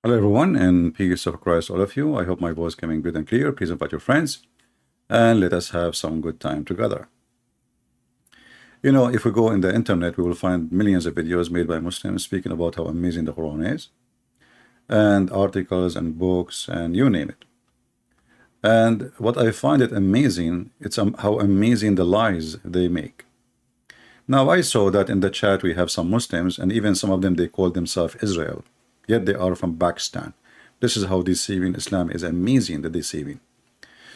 Hello everyone, and peace of Christ all of you. I hope my voice coming good and clear. Please invite your friends and let us have some good time together. You know, if we go in the internet, we will find millions of videos made by Muslims speaking about how amazing the Quran is, and articles and books and you name it. And what I find it amazing, it's how amazing the lies they make. Now I saw that in the chat we have some Muslims, and even some of them they call themselves Israel, yet they are from Pakistan. This is how deceiving Islam is. Amazing, the deceiving.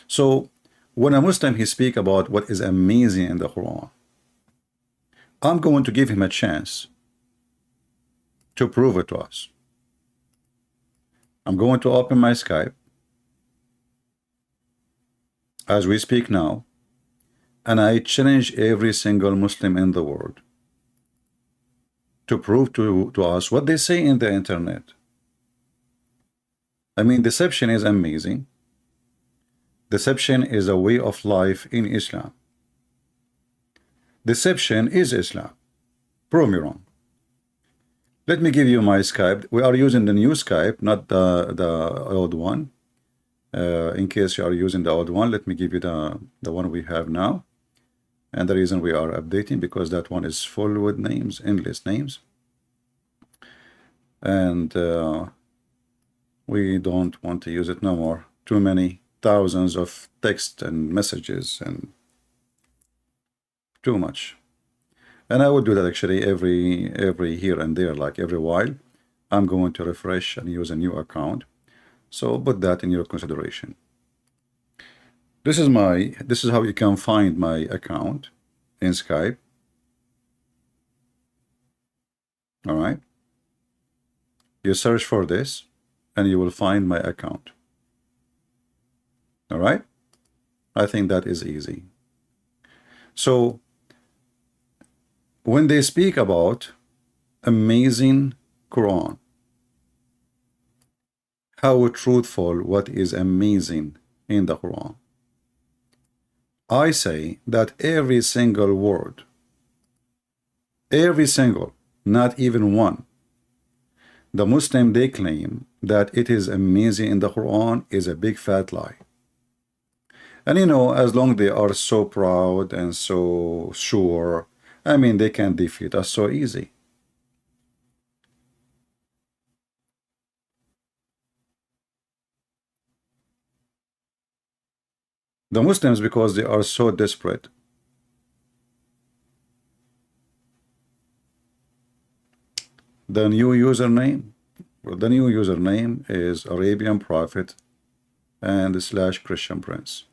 So when a Muslim he speak about what is amazing in the Quran, I'm going to give him a chance to prove it to us. I'm going to open my Skype as we speak now, and I challenge every single Muslim in the world to prove to us what they say in the internet. I mean, deception is amazing. Deception is a way of life in Islam. Deception is Islam. Prove me wrong. Let me give you my Skype. We are using the new Skype, not the old one. In case you are using the old one, let me give you the one we have now. And the reason we are updating, because that one is full with names, endless names. And we don't want to use it no more. Too many thousands of text and messages and too much. And I would do that actually every here and there, like every while. I'm going to refresh and use a new account. So put that in your consideration. This is how you can find my account in Skype. All right. You search for this and you will find my account. All right. I think that is easy. So when they speak about amazing Quran, how truthful what is amazing in the Quran, I say that every single word, every single, not even one, the Muslim they claim that it is amazing in the Quran is a big fat lie. And you know, as long as they are so proud and so sure, I mean, they can defeat us so easy. The Muslims, because they are so desperate, the new username is Arabian Prophet and / Christian Prince.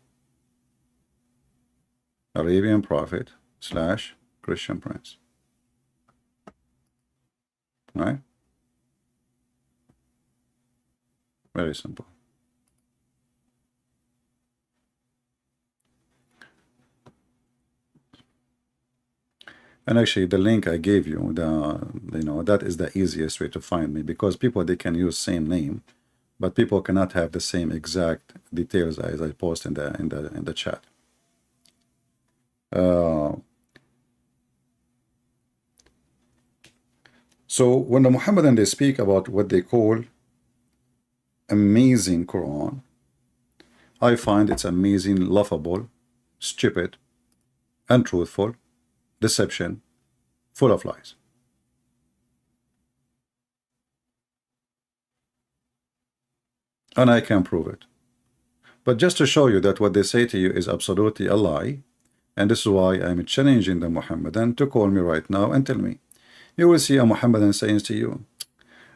Arabian Prophet / Christian Prince. Right? Very simple. And actually, the link I gave you, that is the easiest way to find me, because people they can use same name, but people cannot have the same exact details as I post in the chat. So when the Muhammadan they speak about what they call amazing Quran, I find it's amazing, laughable, stupid, untruthful, deception, full of lies. And I can prove it. But just to show you that what they say to you is absolutely a lie, and this is why I'm challenging the Muhammadan to call me right now and tell me. You will see a Muhammadan saying to you,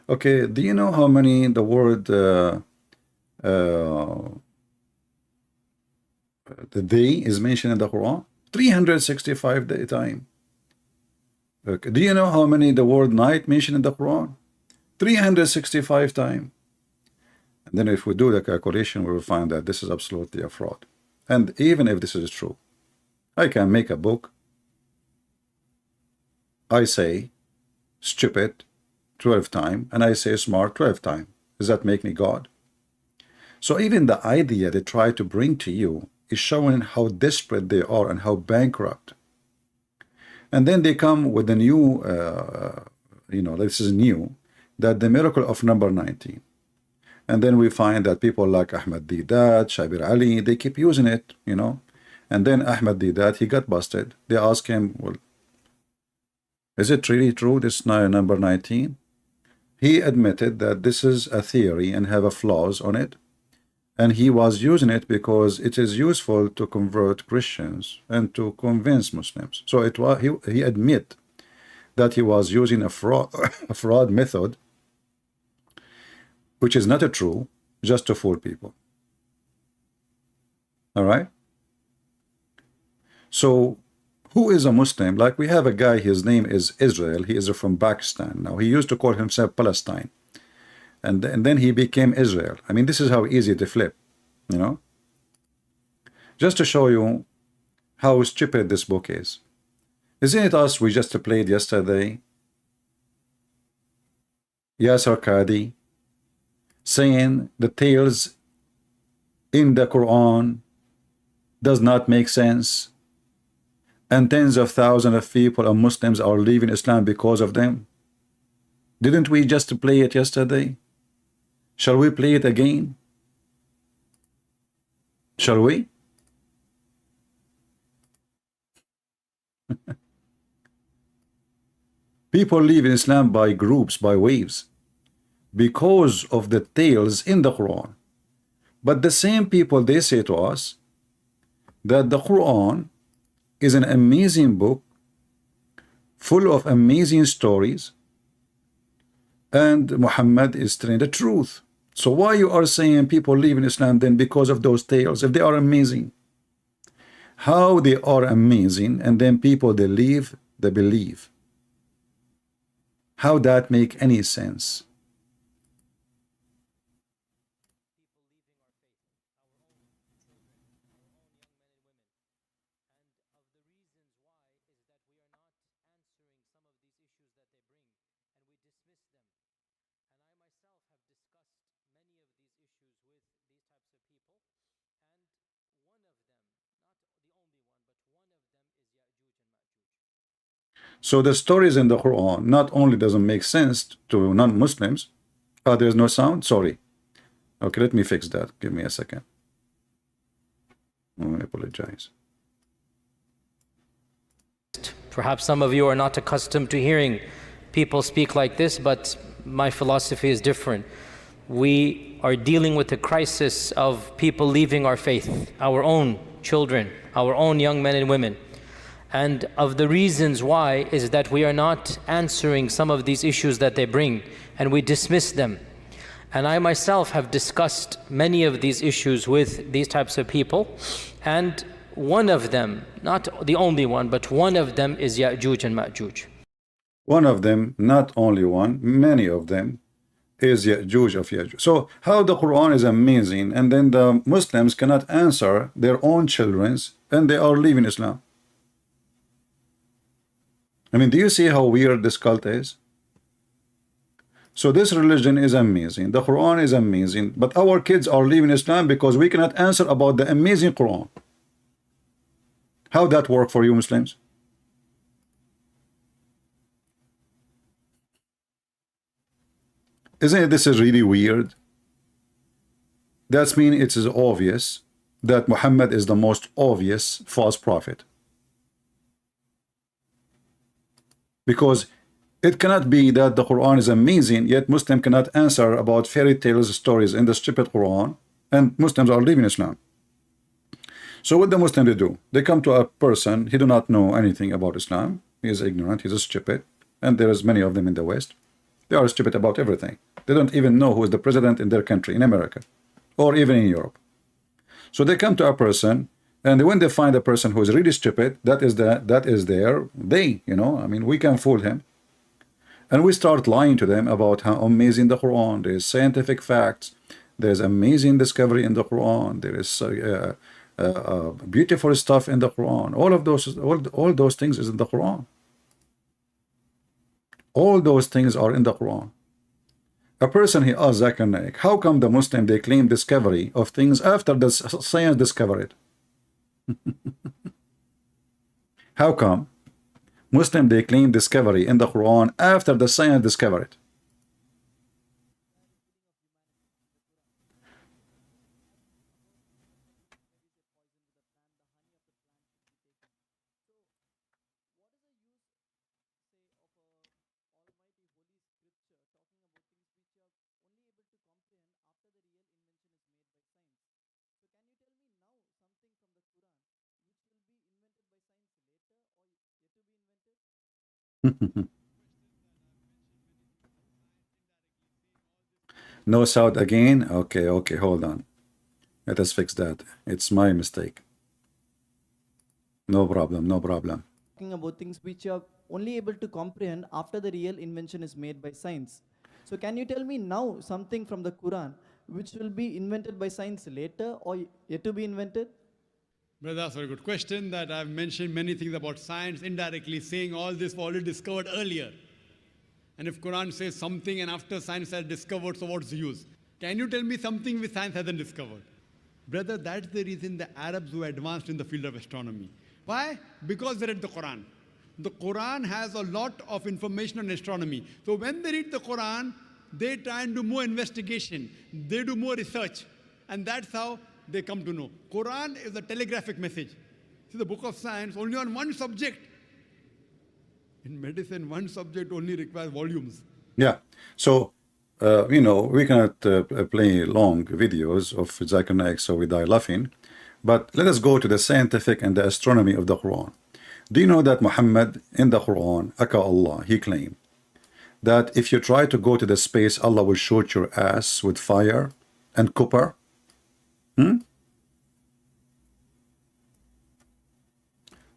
okay, do you know how many the word the day is mentioned in the Quran? 365 times. Okay. Do you know how many the word night mentioned in the Quran? 365 times. And then if we do the calculation, we will find that this is absolutely a fraud. And even if this is true, I can make a book. I say stupid 12 times, and I say smart 12 times. Does that make me God? So even the idea they try to bring to you is showing how desperate they are and how bankrupt. And then they come with a new, this is new, that the miracle of number 19. And then we find that people like Ahmed Deedat, Shabir Ali, they keep using it, you know. And then Ahmed Deedat, he got busted. They asked him, well, is it really true, this number 19? He admitted that this is a theory and have a flaws on it. And he was using it because it is useful to convert Christians and to convince Muslims. So it was he admit that he was using a fraud method, which is not a true, just to fool people. All right. So who is a Muslim? Like we have a guy, his name is Israel. He is from Pakistan. Now he used to call himself Palestine. And then he became Israel. I mean, this is how easy to flip, you know. Just to show you how stupid this book is. Isn't it us we just played yesterday? Yasser Qadi saying the tales in the Quran does not make sense. And tens of thousands of people of Muslims are leaving Islam because of them. Didn't we just play it yesterday? Shall we play it again? Shall we? People leave in Islam by groups, by waves, because of the tales in the Quran. But the same people, they say to us that the Quran is an amazing book full of amazing stories, and Muhammad is telling the truth. So why you are saying people leave in Islam then because of those tales, if they are amazing? How they are amazing, and then people they leave, they believe. How that make any sense? So the stories in the Quran not only doesn't make sense to non-Muslims. There's no sound. Sorry. Okay, let me fix that. Give me a second. I apologize. Perhaps some of you are not accustomed to hearing people speak like this, but my philosophy is different. We are dealing with the crisis of people leaving our faith, our own children, our own young men and women. And of the reasons why is that we are not answering some of these issues that they bring, and we dismiss them. And I myself have discussed many of these issues with these types of people, and one of them, not the only one, but one of them is Ya'juj and Ma'juj. One of them, not only one, many of them, is Ya'juj of Ya'juj. So how the Quran is amazing, and then the Muslims cannot answer their own children's, and they are leaving Islam. I mean, do you see how weird this cult is? So this religion is amazing, the Quran is amazing, but our kids are leaving Islam because we cannot answer about the amazing Quran. How that work for you Muslims? Isn't it, this is really weird? That means it is obvious that Muhammad is the most obvious false prophet. Because it cannot be that the Quran is amazing, yet Muslim cannot answer about fairy tales stories in the stupid Quran, and Muslims are leaving Islam. So what the Muslim they do? They come to a person, he do not know anything about Islam, he is ignorant, he's a stupid, and there is many of them in the West. They are stupid about everything. They don't even know who is the president in their country, in America, or even in Europe. So they come to a person, and when they find a person who is really stupid, that is they, you know, I mean, we can fool him. And we start lying to them about how amazing the Quran, there is scientific facts, there's amazing discovery in the Quran, there is beautiful stuff in the Quran. All those things is in the Quran. All those things are in the Quran. A person, he asked Zakir Naik, how come the Muslim they claim discovery of things after the science discovered it? How come Muslim they claim discovery in the Quran after the science discovered it? No sound again? Okay, okay, hold on. Let us fix that. It's my mistake. No problem, no problem. Talking about things which you are only able to comprehend after the real invention is made by science. So can you tell me now something from the Quran which will be invented by science later or yet to be invented? Brother, that's a very good question. That I've mentioned many things about science indirectly, saying all this was already discovered earlier. And if Quran says something and after science has discovered, so what's the use? Can you tell me something which science hasn't discovered? Brother, that's the reason the Arabs were advanced in the field of astronomy. Why? Because they read the Quran. The Quran has a lot of information on astronomy. So when they read the Quran, they try and do more investigation. They do more research. And that's how they come to know. Quran is a telegraphic message. See, the book of science, only on one subject. In medicine, one subject only requires volumes. Yeah. So, we cannot play long videos of Zakir Naik, so we die laughing. But let us go to the scientific and the astronomy of the Quran. Do you know that Muhammad in the Quran, Aka Allah, he claimed that if you try to go to the space, Allah will shoot your ass with fire and copper? The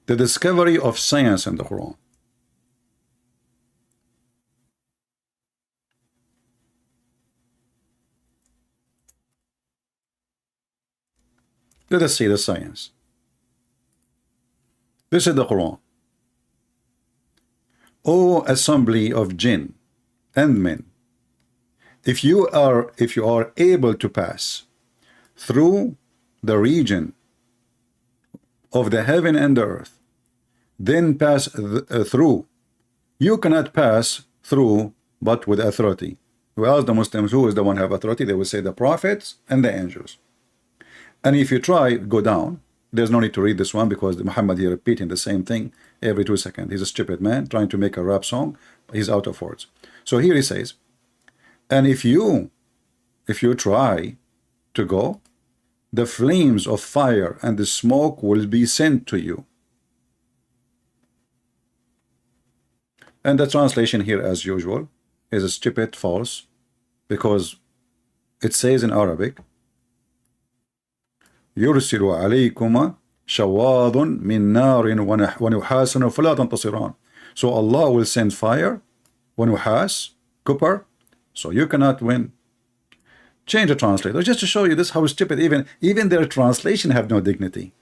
discovery of science in the Quran. Let us see the science. This is the Quran. O assembly of jinn and men, if you are able to pass through the region of the heaven and the earth, then pass through. You cannot pass through but with authority. We ask the Muslims who is the one who have authority. They will say the prophets and the angels. And if you try, go down. There's no need to read this one because Muhammad here repeating the same thing every 2 seconds. He's a stupid man trying to make a rap song. He's out of words. So here he says, and if you try to go, the flames of fire and the smoke will be sent to you. And the translation here, as usual, is a stupid false, because it says in Arabic, يرسل عليكما شواظ من نار ونحاس فلا تنتصران. So Allah will send fire, ونحاس, copper, so you cannot win. Change the translator just to show you this how stupid even their translation have no dignity.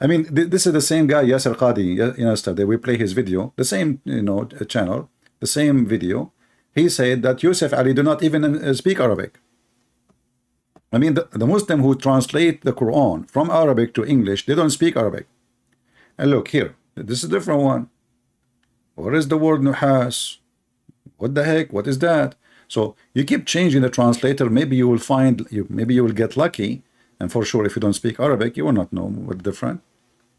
I mean, this is the same guy Yasser Qadi. Yesterday we play his video, the same channel, the same video. He said that Yusuf Ali do not even speak Arabic. I mean, the Muslim who translate the Quran from Arabic to English, they don't speak Arabic. And look here, this is a different one. What is the word nuhas? What the heck? What is that? So you keep changing the translator. Maybe you will find, maybe you will get lucky. And for sure, if you don't speak Arabic, you will not know what's different.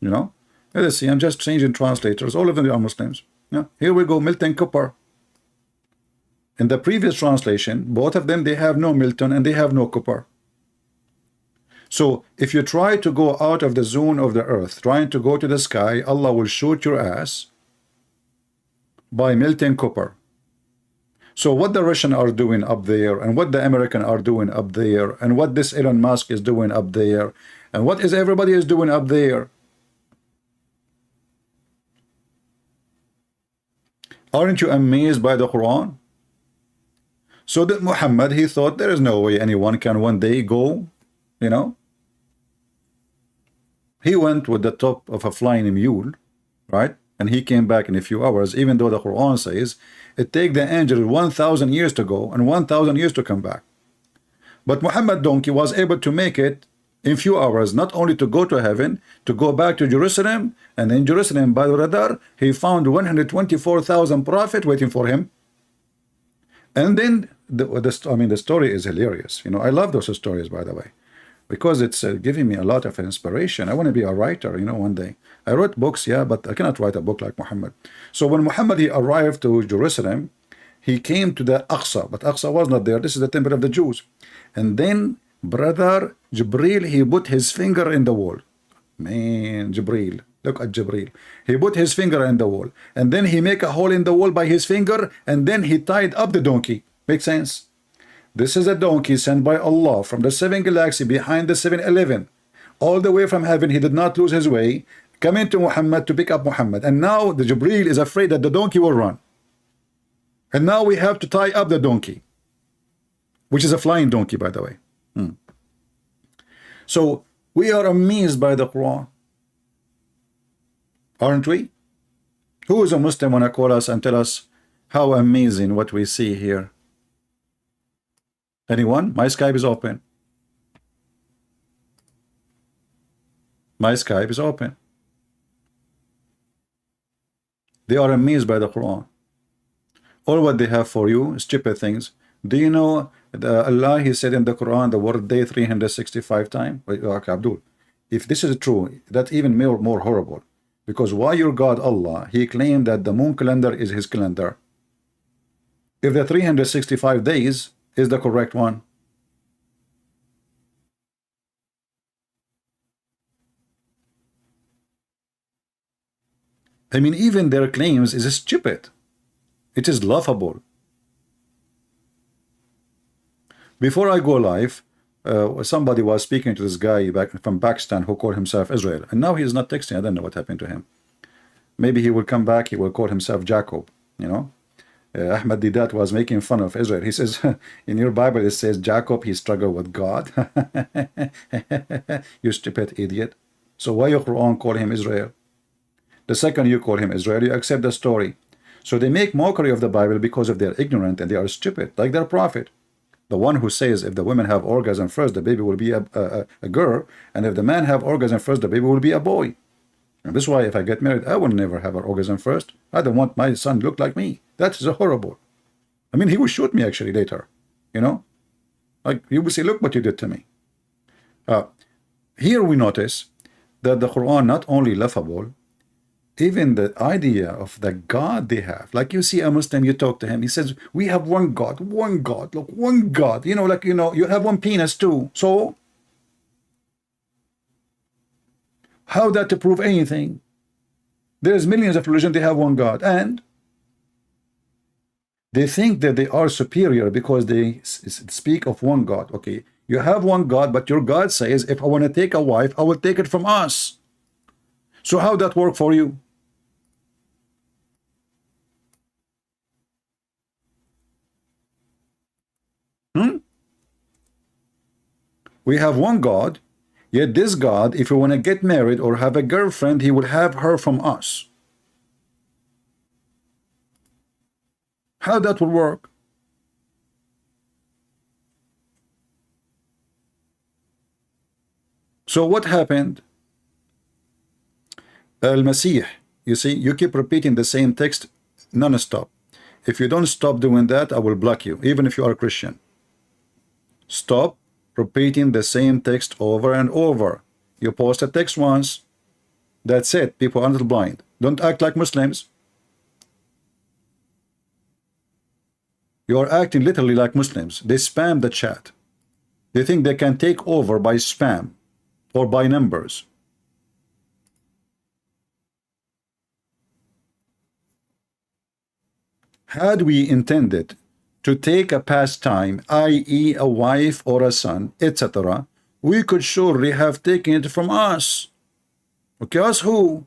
Let us see. I'm just changing translators. All of them are Muslims. Yeah. Here we go. Milton Cooper. In the previous translation, both of them, they have no Milton and they have no Cooper. So if you try to go out of the zone of the earth, trying to go to the sky, Allah will shoot your ass by Milton Cooper. So what the Russian are doing up there, and what the American are doing up there, and what this Elon Musk is doing up there, and what is everybody is doing up there, aren't you amazed by the Quran? So that Muhammad, he thought there is no way anyone can one day go, He went with the top of a flying mule, right? And he came back in a few hours, even though the Quran says it take the angel 1,000 years to go and 1,000 years to come back. But Muhammad donkey was able to make it in few hours, not only to go to heaven, to go back to Jerusalem, and in Jerusalem by radar, he found 124,000 prophet waiting for him. And then the story is hilarious. I love those stories, by the way, because it's giving me a lot of inspiration. I want to be a writer, one day. I wrote books, yeah, but I cannot write a book like Muhammad. So when Muhammad, he arrived to Jerusalem, he came to the Aqsa, but Aqsa was not there. This is the temple of the Jews. And then brother Jibril, he put his finger in the wall. Man, Jibril, Look at Jibreel. He put his finger in the wall, and then he make a hole in the wall by his finger, and then he tied up the donkey. Make sense? This is a donkey sent by Allah from the 7 galaxy behind the 7-Eleven, all the way from heaven. He did not lose his way, coming to Muhammad to pick up Muhammad. And now the Jibreel is afraid that the donkey will run. And now we have to tie up the donkey, which is a flying donkey, by the way. So we are amazed by the Quran, aren't we? Who is a Muslim want to call us and tell us how amazing what we see here? Anyone? My Skype is open. My Skype is open. They are amazed by the Quran. All what they have for you is stupid things. Do you know Allah, he said in the Quran the word day 365 times? Okay, Abdul, if this is true, that's even more horrible. Because why your God Allah, he claimed that the moon calendar is his calendar. If the 365 days is the correct one. I mean, even their claims is stupid. It is laughable. Before I go live, somebody was speaking to this guy back from Pakistan who called himself Israel, and now he is not texting. I don't know what happened to him. Maybe he will come back. He will call himself Jacob. You know, Ahmad Didat was making fun of Israel. He says, in your Bible it says Jacob, he struggled with God. You stupid idiot. So why your Quran call him Israel? The second you call him Israel, you accept the story. So they make mockery of the Bible because of they're ignorant and they are stupid, like their prophet. The one who says if the women have orgasm first, the baby will be a girl, and if the man have orgasm first, the baby will be a boy. And this is why if I get married, I will never have an orgasm first. I don't want my son to look like me. That is horrible. I mean, he will shoot me actually later. You know? Like, you will say, look what you did to me. Here we notice that the Quran not only laughable, even the idea of the God they have. Like you see a Muslim, you talk to him, he says, we have one God, look, one God. You know, like, you know, you have one penis too. So, how that to prove anything? There's millions of religions, they have one God. And they think that they are superior because they speak of one God. Okay, you have one God, but your God says, if I want to take a wife, I will take it from us. So how that work for you? We have one God, yet this God, if you want to get married or have a girlfriend, he will have her from us. How that will work? So what happened? Al-Masih, you see, you keep repeating the same text non-stop. If you don't stop doing that, I will block you, even if you are a Christian. Stop repeating the same text over and over. You post a text once, that's it. People are not blind. Don't act like Muslims. You are acting literally like Muslims. They spam the chat. They think they can take over by spam or by numbers. Had we intended to take a pastime, i.e. a wife or a son, etc., we could surely have taken it from us. Okay, us who?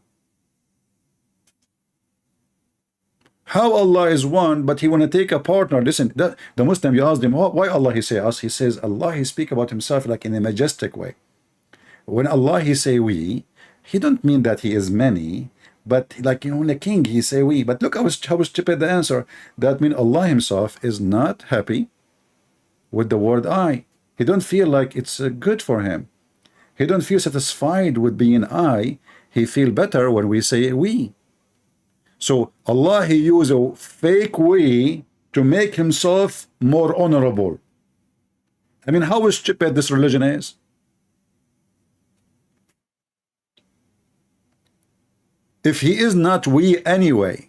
How Allah is one, but he want to take a partner. Listen, the Muslim, you asked him, why Allah he say us? He says Allah, he speak about himself like in a majestic way. When Allah he say we, he don't mean that he is many, but like, you know, when a king he say we. But look how stupid the answer. That means Allah himself is not happy with the word I. He don't feel like it's good for him. He don't feel satisfied with being I. He feel better when we say we. So Allah he use a fake we to make himself more honorable. I mean, how stupid this religion is. If he is not we anyway,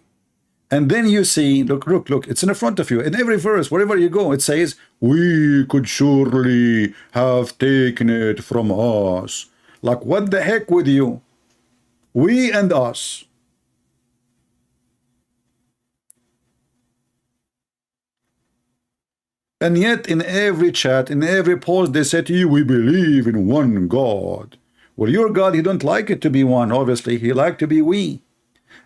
and then you see, look, it's in front of you. In every verse, wherever you go, it says, we could surely have taken it from us. Like, what the heck with you? We and us. And yet in every chat, in every post, they say to you, we believe in one God. Well, your God, he don't like it to be one. Obviously, he like to be we.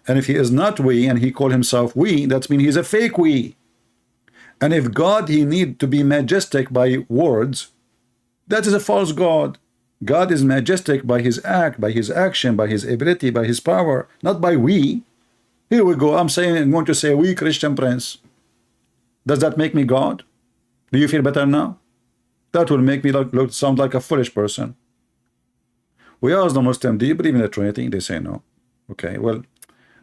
And if he is not we and he call himself we, that means he's a fake we. And if God, he need to be majestic by words, that is a false God. God is majestic by his act, by his action, by his ability, by his power, not by we. Here we go. I'm going to say we, Christian Prince. Does that make me God? Do you feel better now? That will make me sound like a foolish person. We ask the Muslim, do you believe in the Trinity? They say no. Okay, well,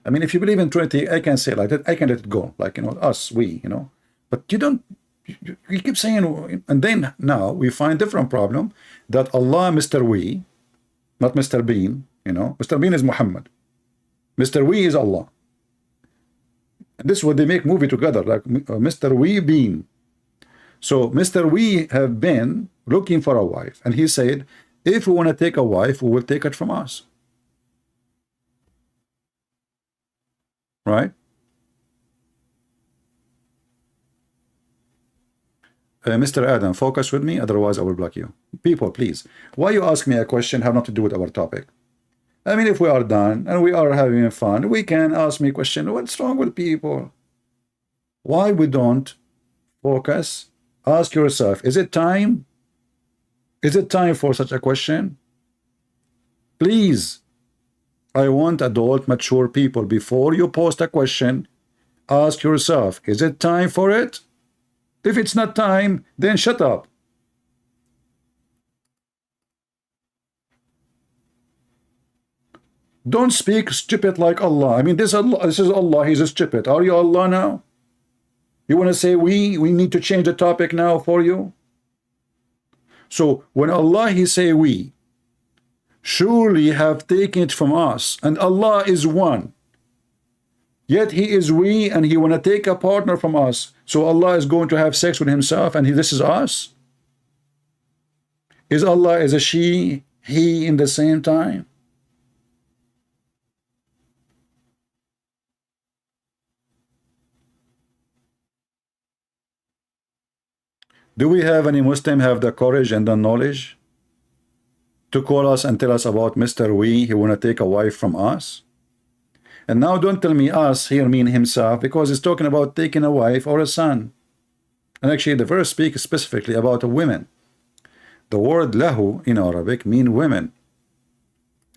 I mean, if you believe in Trinity, I can say like that. I can let it go, like, you know, us, we, you know. But you don't, you keep saying, and then now we find different problem that Allah, Mr. We, not Mr. Bean, you know. Mr. Bean is Muhammad. Mr. We is Allah. And this is what they make movie together, like Mr. We Bean. So Mr. We have been looking for a wife, and he said, if we want to take a wife, we will take it from us. Right? Mr. Adam, focus with me, otherwise I will block you. People, please. Why you ask me a question have not to do with our topic? I mean, if we are done and we are having fun, we can ask me a question. What's wrong with people? Why we don't focus? Ask yourself, is it time? Is it time for such a question? Please. I want adult, mature people. Before you post a question, ask yourself, is it time for it? If it's not time, then shut up. Don't speak stupid like Allah. I mean, this is Allah, he's a stupid. Are you Allah now? You want to say we need to change the topic now for you? So when Allah, he say we, surely have taken it from us, and Allah is one. Yet he is we, and he want to take a partner from us. So Allah is going to have sex with himself, and this is us? Is Allah as a she, he in the same time? Do we have any Muslim have the courage and the knowledge to call us and tell us about Mr. We, he want to take a wife from us? And now don't tell me us here mean himself, because it's talking about taking a wife or a son. And actually the verse speaks specifically about a women. The word lahu in Arabic mean women.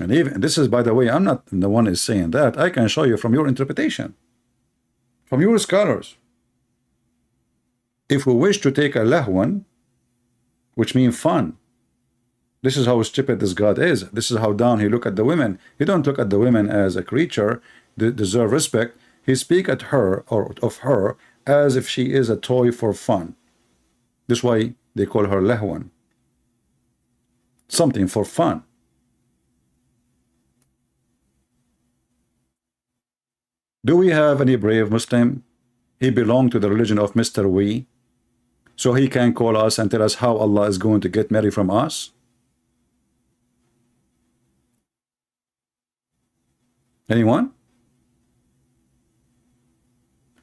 And even this is, by the way, I'm not the one is saying that. I can show you from your interpretation, from your scholars. If we wish to take a lahwan, which means fun, this is how stupid this God is. This is how down he look at the women. He don't look at the women as a creature that deserve respect. He speak at her or of her as if she is a toy for fun. This is why they call her lahwan. Something for fun. Do we have any brave Muslim? He belonged to the religion of Mr. We. So he can call us and tell us how Allah is going to get married from us? Anyone?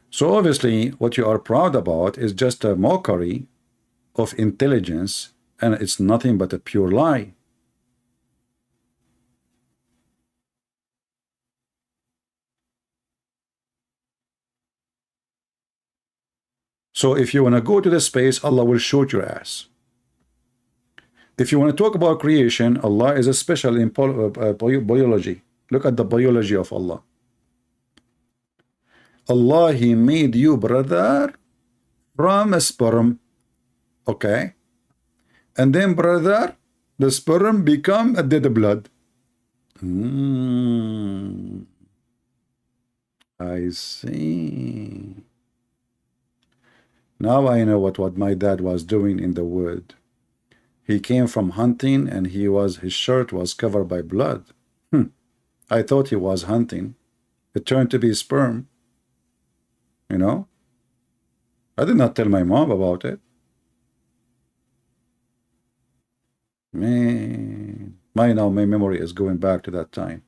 So obviously what you are proud about is just a mockery of intelligence, and it's nothing but a pure lie. So if you want to go to the space, Allah will shoot your ass. If you want to talk about creation, Allah is a special in biology. Look at the biology of Allah. Allah, he made you, brother, from a sperm. Okay? And then, brother, the sperm become a dead blood. I see. Now I know what my dad was doing in the wood. He came from hunting, and his shirt was covered by blood. I thought he was hunting. It turned to be sperm. You know? I did not tell my mom about it. Man, my memory is going back to that time.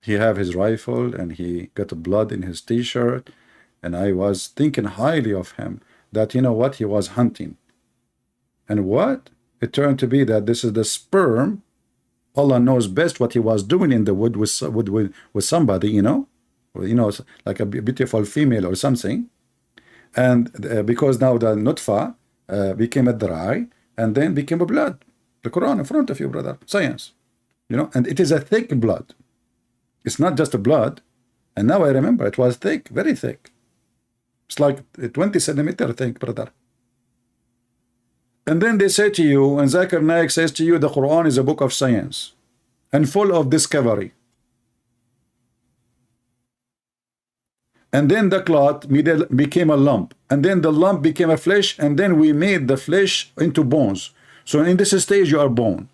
He have his rifle and he got blood in his t-shirt, and I was thinking highly of him, that you know what, he was hunting. And what? It turned to be that this is the sperm. Allah knows best what he was doing in the wood with somebody, you know, like a beautiful female or something. And because now the nutfa became a dry and then became a blood. The Quran in front of you, brother. Science. You know, and it is a thick blood. It's not just a blood. And now I remember it was thick, very thick. It's like a 20 centimeter thick, brother. And then they say to you, and Zakir Naik says to you, the Quran is a book of science and full of discovery. And then the clot became a lump, and then the lump became a flesh, and then we made the flesh into bones. So in this stage, you are bone.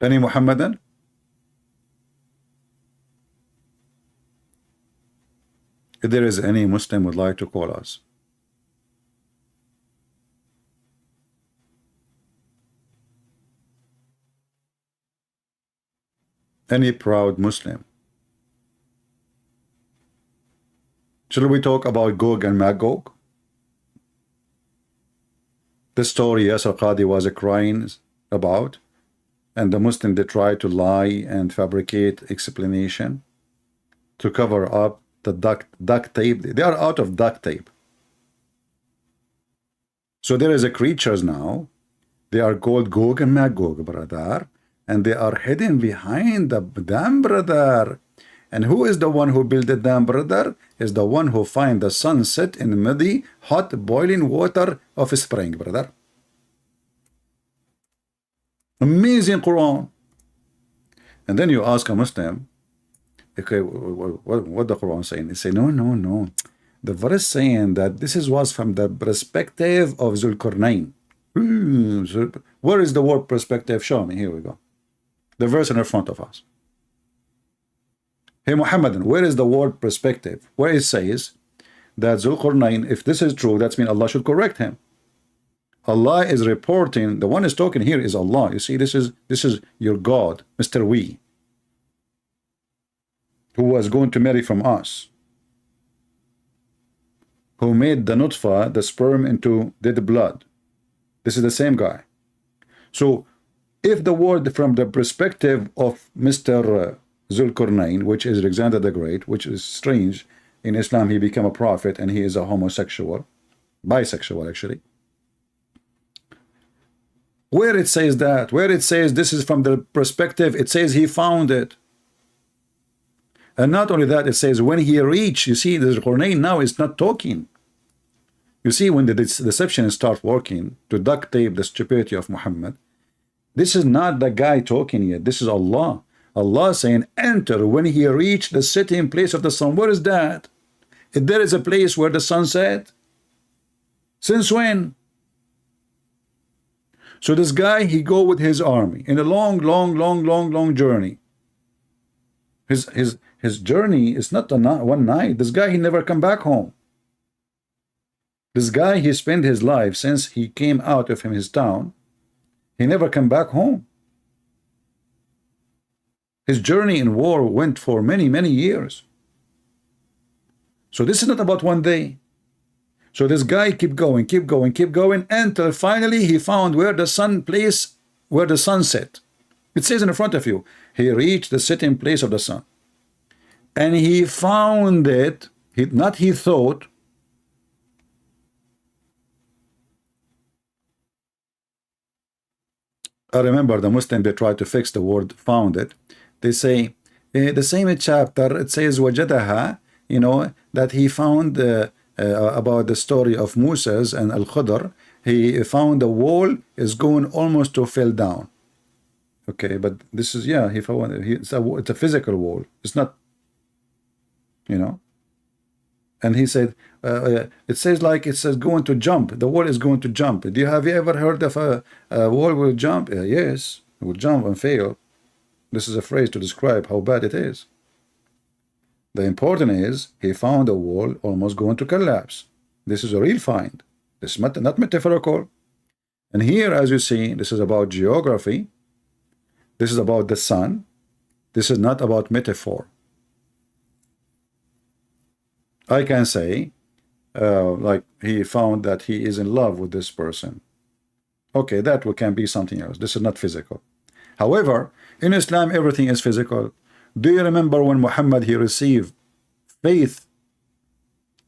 Any Muhammadan? If there is any Muslim would like to call us. Any proud Muslim. Shall we talk about Gog and Magog? The story Yasir Qadi was crying about, and the Muslim, they try to lie and fabricate explanation to cover up the duct tape. They are out of duct tape. So there is a creatures now. They are called Gog and Magog, brother, and they are hidden behind the dam, brother. And who is the one who built the dam, brother? Is the one who find the sunset in muddy, hot, boiling water of a spring, brother. Amazing Quran. And then you ask a Muslim, okay, what the Quran saying? They say, no. The verse saying that this was from the perspective of Zulkarnain. Where is the word perspective? Show me. Here we go. The verse in front of us. Hey Muhammadan, where is the word perspective? Where it says that Zulkarnain, if this is true, that means Allah should correct him. Allah is reporting, the one is talking here is Allah. You see, this is your God, Mr. We, who was going to marry from us, who made the nutfa, the sperm, into dead blood. This is the same guy. So if the word from the perspective of Mr. Zulkarnain, which is Alexander the Great, which is strange, in Islam he became a prophet and he is a homosexual, bisexual actually. Where it says that, where it says this is from the perspective, it says he found it. And not only that, it says when he reached, you see, the Zulkarnain now is not talking. You see, when the deception starts working to duct tape the stupidity of Muhammad, this is not the guy talking yet. This is Allah. Allah saying, enter when he reached the setting place of the sun. Where is that? If there is a place where the sun set, since when? So this guy, he go with his army in a long journey. His journey is not one night. This guy, he never come back home. This guy, he spent his life since he came out of his town. He never come back home. His journey in war went for many years. So this is not about one day. So this guy keep going until finally he found where the sun place, where the sun set. It says in front of you, he reached the setting place of the sun. And he found it, he thought. I remember the Muslim, they try to fix the word found it. They say, the same chapter, it says wajadaha, you know, that he found about the story of Moses and Al-Khudr. He found the wall is going almost to fall down. Okay, but this is, yeah, he found it's a physical wall. It's not, you know. And he said, it says like it says going to jump. The wall is going to jump. Have you ever heard of a wall will jump? Yes, it will jump and fail. This is a phrase to describe how bad it is. The important is he found a wall almost going to collapse. This is a real find. This is not metaphorical. And here, as you see, this is about geography. This is about the sun. This is not about metaphor. I can say, like he found that he is in love with this person. Okay, that can be something else. This is not physical. However, in Islam, everything is physical. Do you remember when Muhammad, he received faith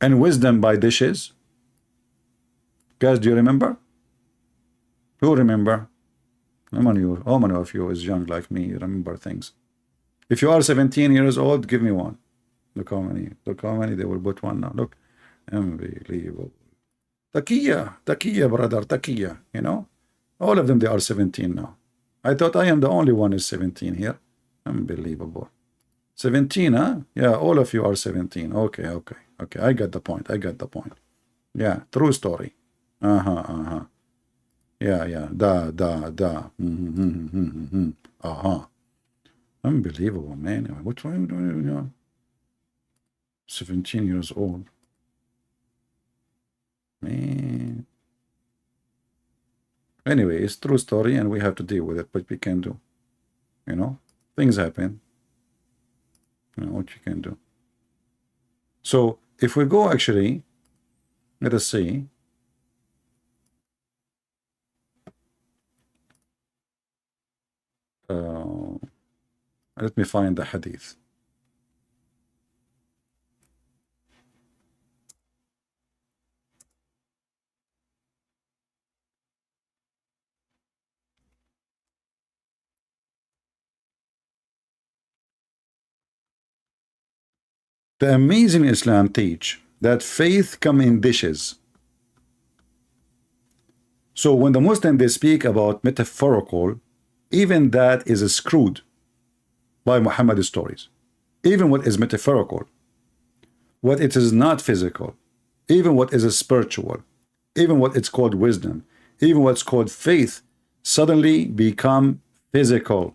and wisdom by dishes? Guys, do you remember? Who remember? How many of you is young like me? You remember things. If you are 17 years old, give me one. Look how many they will put one now. Look, unbelievable. Taqiyya, brother, taqiyya, you know. All of them, they are 17 now. I thought I am the only one is 17 here. Unbelievable. 17, huh? Yeah, all of you are 17. Okay. I got the point. Yeah, true story. Yeah. Da. Unbelievable, man. What are you doing? 17 years old. Man. Anyway, it's true story and we have to deal with it, but we can do. You know, things happen. You know what you can do. So if we go actually, let us see. Let me find the hadith. The amazing Islam teach that faith come in dishes. So when the Muslim they speak about metaphorical, even that is screwed by Muhammad's stories. Even what is metaphorical, what it is not physical, even what is spiritual, even what it's called wisdom, even what's called faith, suddenly become physical.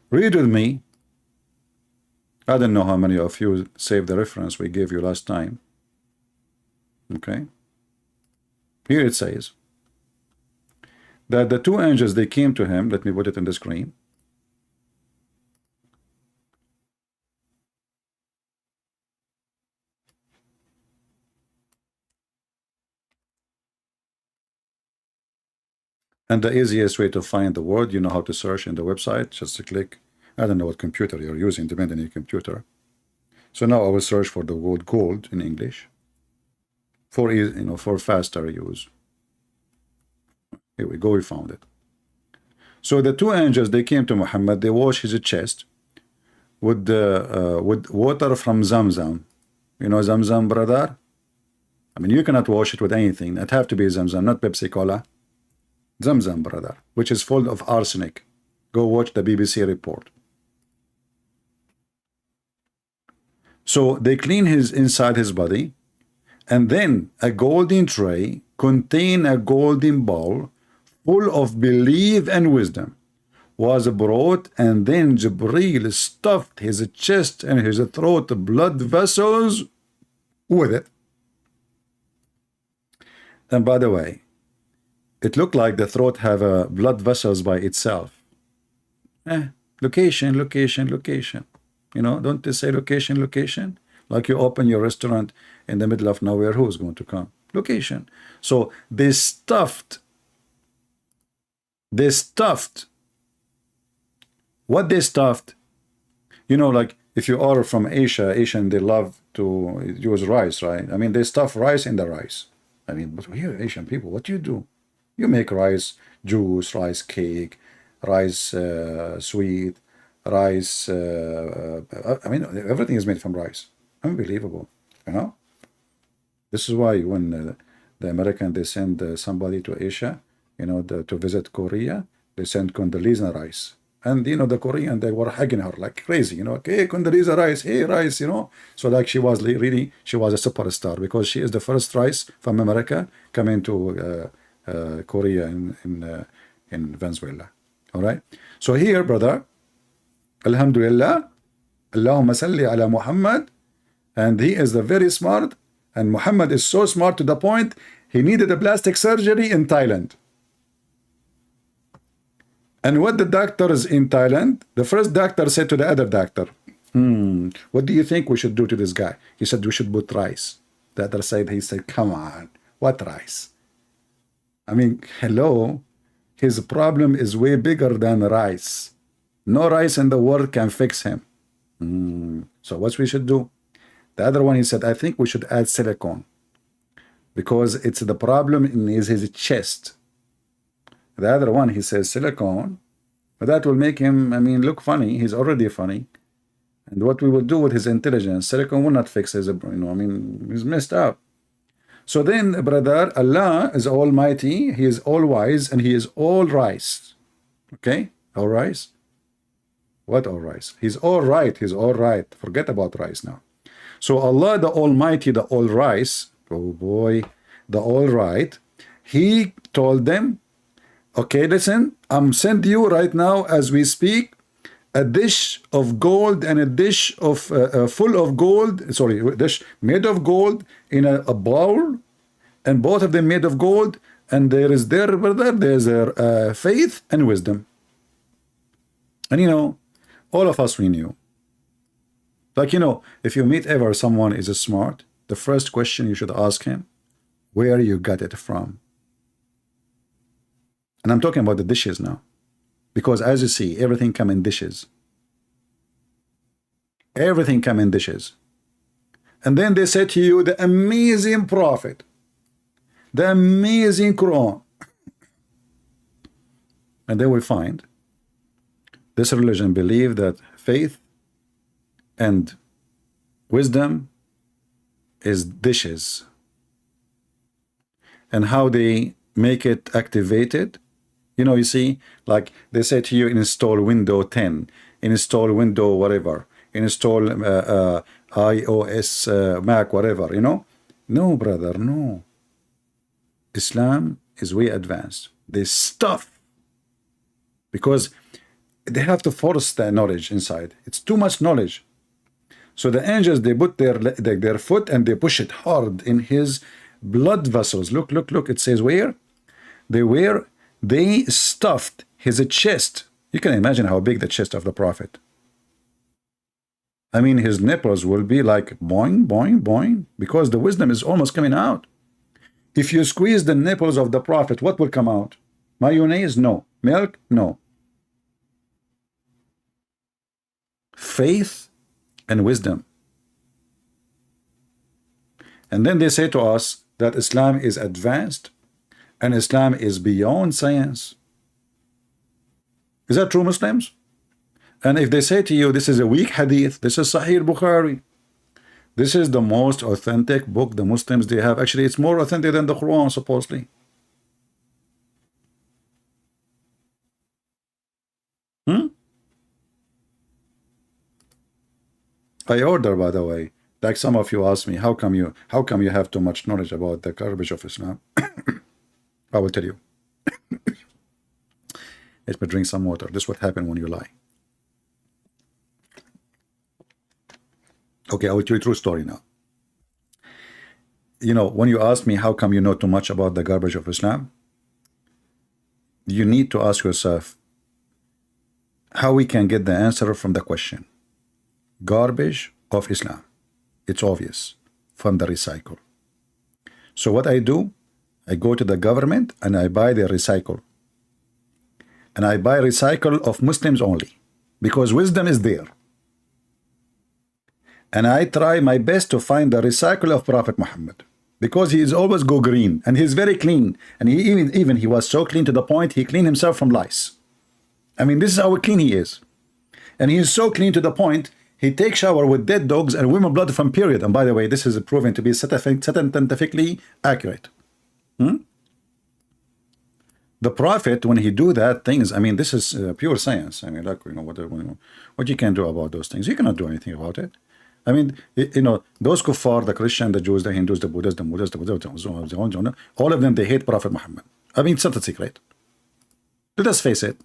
Read with me. I don't know how many of you saved the reference we gave you last time. Okay. Here it says that the two angels, they came to him. Let me put it on the screen. And the easiest way to find the word, you know how to search in the website, just to click. I don't know what computer you're using, depending on your computer. So now I will search for the word gold in English for, you know, for faster use. Here we go, we found it. So the two angels, they came to Muhammad, they washed his chest with water from Zamzam. You know Zamzam, brother? I mean, you cannot wash it with anything. It have to be Zamzam, not Pepsi Cola. Zamzam, brother, which is full of arsenic. Go watch the BBC report. So they clean his inside his body, and then a golden tray contain a golden bowl full of belief and wisdom was brought, and then Jibreel stuffed his chest and his throat blood vessels with it. And by the way, it looked like the throat have a blood vessels by itself. Location. You know, don't they say location? Like you open your restaurant in the middle of nowhere, who's going to come? Location. So they stuffed. What they stuffed, you know, like if you are from Asia, Asian, they love to use rice, right? I mean, they stuff rice in the rice. I mean, but here, Asian people, what do you do? You make rice juice, rice cake, rice sweet, rice. I mean, everything is made from rice. Unbelievable, you know. This is why when the American they send somebody to Asia, you know, to visit Korea, they send Condoleezza rice. And you know, the Korean, they were hugging her like crazy, you know, hey, Condoleezza rice, hey, rice, you know. So like she was really, she was a superstar because she is the first rice from America coming to Korea in Venezuela. All right. So here, brother, Alhamdulillah, Allahumma salli ala Muhammad, and he is the very smart, and Muhammad is so smart to the point he needed a plastic surgery in Thailand. And what the doctors in Thailand, the first doctor said to the other doctor, what do you think we should do to this guy? He said, we should put rice. The other side, he said, come on, what rice? I mean, hello, his problem is way bigger than rice. No rice in the world can fix him. So what we should do? The other one, he said, I think we should add silicone because it's the problem in his chest. The other one, he says silicone, but that will make him, I mean, look funny. He's already funny. And what we will do with his intelligence, silicone will not fix his, I mean, he's messed up. So then, brother, Allah is almighty, he is all wise, and he is all rice. Okay? All rice? What all rice? He's all right, he's all right. Forget about rice now. So Allah, the almighty, the all rice, oh boy, the all right, he told them, okay, listen, I'm sending you right now as we speak a dish of gold and a dish of full of gold, sorry, dish made of gold in a bowl, and both of them made of gold, and there is their brother, there's their faith and wisdom. And you know, all of us we knew. Like, you know, if you meet ever someone is smart, the first question you should ask him, where you got it from? And I'm talking about the dishes now. Because as you see, everything come in dishes. Everything come in dishes. And then they say to you, the amazing prophet, the amazing Quran. And then we find this religion believe that faith and wisdom is dishes. And how they make it activated. You know, you see, like they say to you, install Windows 10, install Windows whatever, install iOS, Mac, whatever, you know. No, brother, no. Islam is way advanced. They stuff because they have to force the knowledge inside. It's too much knowledge. So the angels, they put their foot and they push it hard in his blood vessels. Look, look, look. It says where? They stuffed his chest. You can imagine how big the chest of the prophet. I mean, his nipples will be like boing, boing, boing, because the wisdom is almost coming out. If you squeeze the nipples of the prophet, what will come out? Mayonnaise? No. Milk? No. Faith and wisdom. And then they say to us that Islam is advanced and Islam is beyond science. Is that true, Muslims? And if they say to you, this is a weak hadith, this is Sahih Bukhari, this is the most authentic book the Muslims they have. Actually, it's more authentic than the Quran, supposedly. I order, by the way, like some of you ask me, how come you have too much knowledge about the garbage of Islam? I will tell you. Let me drink some water. This is what happens when you lie. Okay, I will tell you a true story now. You know, when you ask me how come you know too much about the garbage of Islam, you need to ask yourself how we can get the answer from the question. Garbage of Islam. It's obvious from the recycle. So what I do, I go to the government and I buy the recycle. And I buy recycle of Muslims only because wisdom is there. And I try my best to find the recycle of Prophet Muhammad because he is always go green and he's very clean. And he even he was so clean to the point he cleaned himself from lice. I mean, this is how clean he is. And he is so clean to the point he takes shower with dead dogs and women blood from period. And by the way, this is proven to be scientifically accurate. The Prophet, when he do that things, I mean, this is pure science. I mean, like, you know, what you can do about those things? You cannot do anything about it. I mean, you know, those kuffar, the Christian, the Jews, the Hindus, the Buddhists, all of them, they hate Prophet Muhammad. I mean, it's not a secret. Let us face it.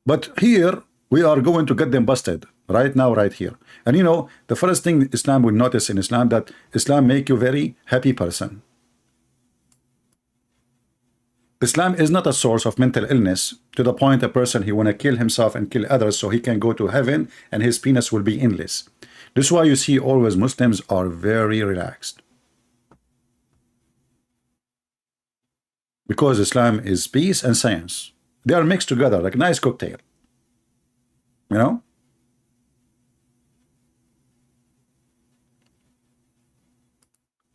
But here we are going to get them busted right now, right here. And you know, the first thing Islam will notice in Islam, that Islam make you very happy person. Islam is not a source of mental illness to the point a person he want to kill himself and kill others so he can go to heaven and his penis will be endless. This is why you see always Muslims are very relaxed. Because Islam is peace and science. They are mixed together like a nice cocktail. You know?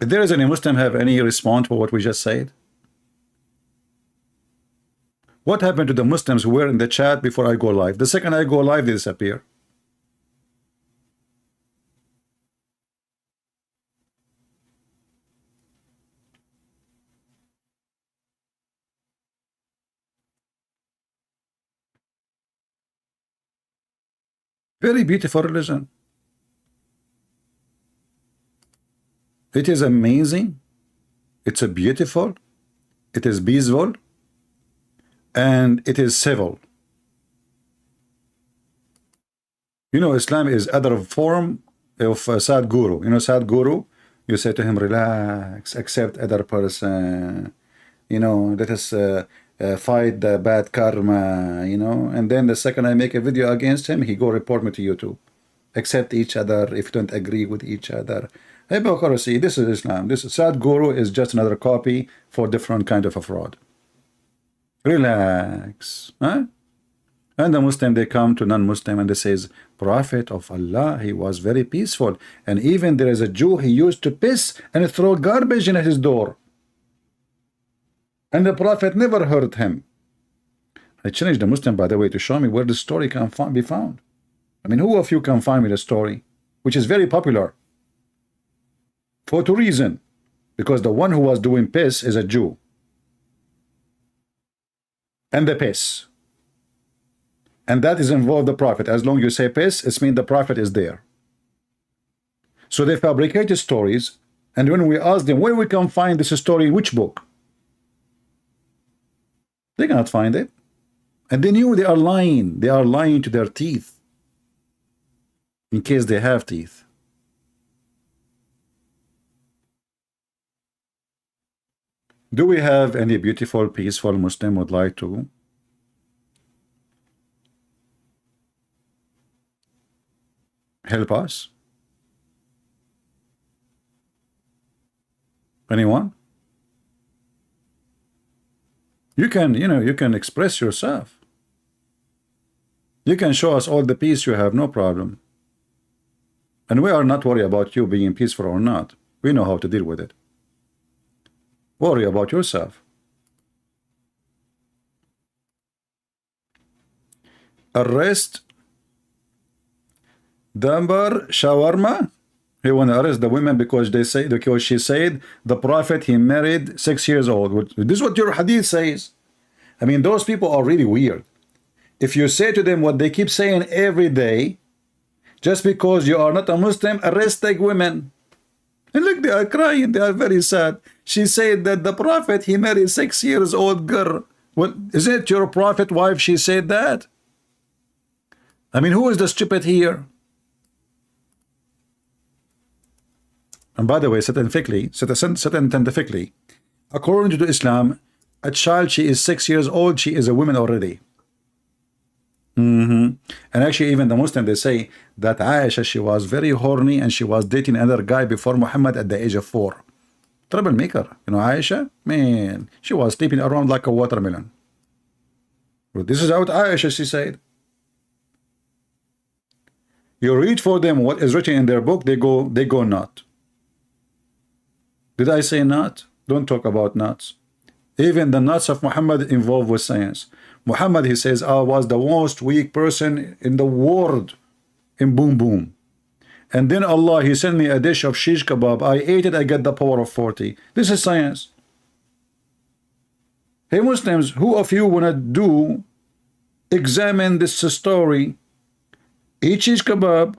If there is any Muslim have any response for what we just said? What happened to the Muslims who were in the chat before I go live? The second I go live, they disappear. Very beautiful religion. It is amazing. It's a beautiful. It is peaceful. And it is civil. You know, Islam is other form of Sadhguru. You know, Sadhguru, you say to him, relax, accept other person. You know, let us fight the bad karma, you know. And then the second I make a video against him, he go report me to YouTube. Accept each other if you don't agree with each other. Hypocrisy, this is Islam. This Sadhguru is just another copy for different kind of a fraud. Relax, huh? And the Muslim, they come to non-Muslim and they says, Prophet of Allah, he was very peaceful. And even there is a Jew, he used to piss and throw garbage in his door. And the Prophet never hurt him. I challenged the Muslim, by the way, to show me where the story can be found. I mean, who of you can find me the story? Which is very popular. For two reasons. Because the one who was doing piss is a Jew. And the piss. And that is involved the Prophet. As long as you say piss, it means the Prophet is there. So they fabricated stories, and when we ask them where we can find this story, in which book? They cannot find it. And they knew they are lying. They are lying to their teeth. In case they have teeth. Do we have any beautiful, peaceful Muslim would like to help us? Anyone? You can, you know, you can express yourself. You can show us all the peace you have, no problem. And we are not worried about you being peaceful or not. We know how to deal with it. Worry about yourself. Arrest Dambar Shawarma. He want to arrest the women because they say, because she said the Prophet he married 6 years old. This is what your hadith says. I mean, those people are really weird. If you say to them what they keep saying every day, just because you are not a Muslim, arrest like women. And look, they are crying. They are very sad. She said that the Prophet, he married 6 years old girl. What, is it your Prophet wife? She said that. I mean, who is the stupid here? And by the way, scientifically, according to Islam, a child, she is 6 years old, she is a woman already. And actually, even the Muslim, they say that Aisha, she was very horny and she was dating another guy before Muhammad at the age of 4. Troublemaker. You know, Aisha, man, she was sleeping around like a watermelon. But this is what Aisha, she said. You read for them what is written in their book, they go not. Did I say not? Don't talk about nuts. Even the nuts of Muhammad involved with science. Muhammad, he says, I was the most weak person in the world in boom boom. And then Allah, he sent me a dish of shish kebab. I ate it, I get the power of 40. This is science. Hey Muslims, who of you want to examine this story, eat shish kebab,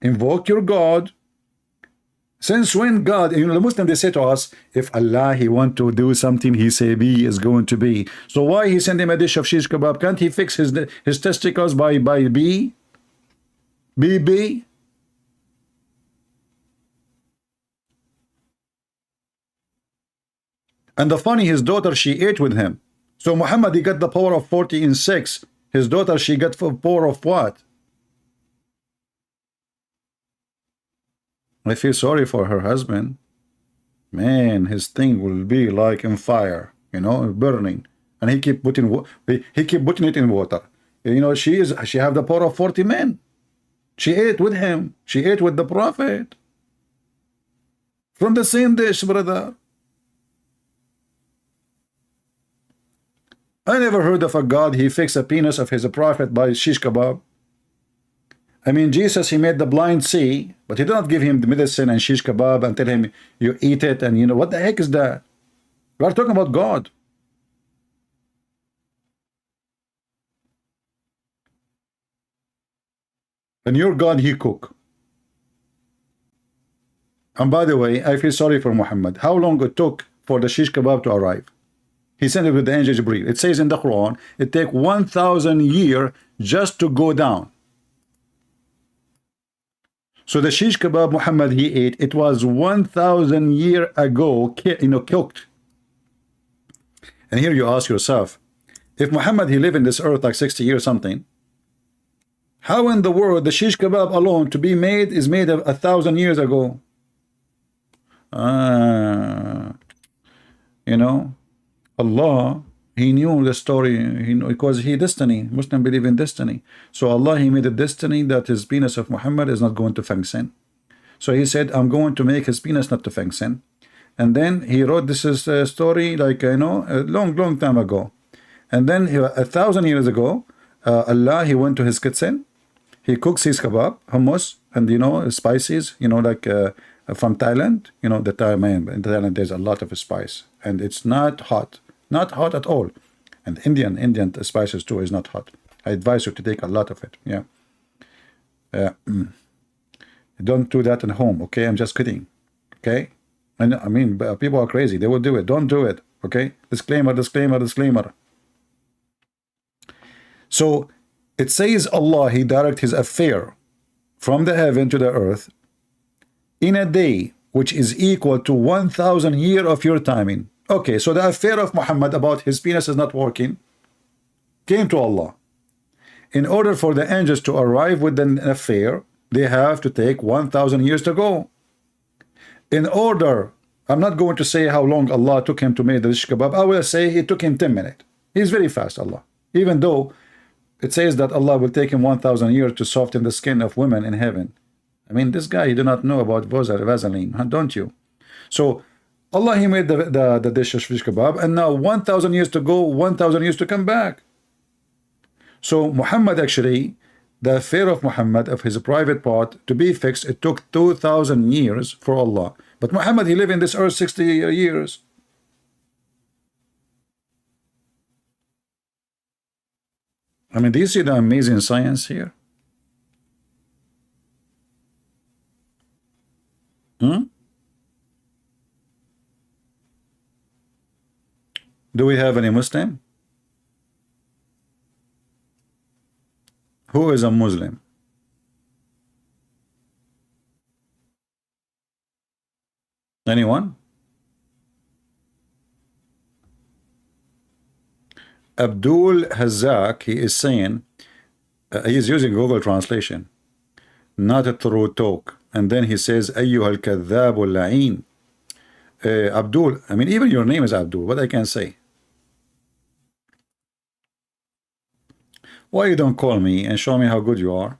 invoke your God, Since when God, you know, the Muslim, they say to us, if Allah, he want to do something, he say be is going to be. So why he send him a dish of shish kebab? Can't he fix his testicles by B? B? And the funny, his daughter, she ate with him. So Muhammad, he got the power of 40 in 6. His daughter, she got the power of what? I feel sorry for her husband. Man, his thing will be like in fire, you know, burning. And he keep putting it in water. You know, she have the power of 40 men. She ate with him. She ate with the Prophet. From the same dish, brother. I never heard of a God, he fixed a penis of his prophet by shish kebab. I mean, Jesus, he made the blind see, but he did not give him the medicine and shish kebab and tell him, you eat it, and you know, what the heck is that? We are talking about God. And your God, he cook. And by the way, I feel sorry for Muhammad. How long it took for the shish kebab to arrive? He sent it with the angel Jibreel. It says in the Quran, it take 1,000 years just to go down. So the shish kebab Muhammad he ate, it was 1,000 years ago, you know, cooked. And here you ask yourself, if Muhammad he lived in this earth like 60 years something, how in the world the shish kebab alone to be made is made of 1,000 years ago? You know, Allah, he knew the story, because he destiny. Muslim believe in destiny. So Allah, he made a destiny that his penis of Muhammad is not going to function. So he said, I'm going to make his penis not to function. And then he wrote this story like, you know, a long time ago. And then 1,000 years ago, Allah, he went to his kitchen. He cooks his kebab, hummus, and you know, spices, you know, like from Thailand. You know, the time in Thailand there's a lot of spice, and it's not hot at all. And Indian spices too is not hot. I advise you to take a lot of it. Yeah. Don't do that at home, okay? I'm just kidding, okay? And I mean, people are crazy. They will do it. Don't do it, okay? Disclaimer. So it says Allah, he direct his affair from the heaven to the earth in a day which is equal to 1,000 years of your timing. Okay, so the affair of Muhammad about his penis is not working came to Allah. In order for the angels to arrive with an affair, they have to take 1,000 years to go. In order, I'm not going to say how long Allah took him to make the shish kebab. I will say it took him 10 minutes. He's very fast, Allah. Even though it says that Allah will take him 1,000 years to soften the skin of women in heaven. I mean, this guy, you do not know about Vaseline, don't you? So Allah, he made the dish of shish kebab, and now 1,000 years to go, 1,000 years to come back. So Muhammad, actually, the affair of Muhammad, of his private part, to be fixed, it took 2,000 years for Allah. But Muhammad, he lived in this earth 60 years. I mean, do you see the amazing science here? Do we have any Muslim? Who is a Muslim? Anyone? Abdul Hazak, he is saying, he is using Google translation, not a true talk. And then he says, أيها الكذاب اللعين. Abdul, I mean, even your name is Abdul. What I can say? Why you don't call me and show me how good you are?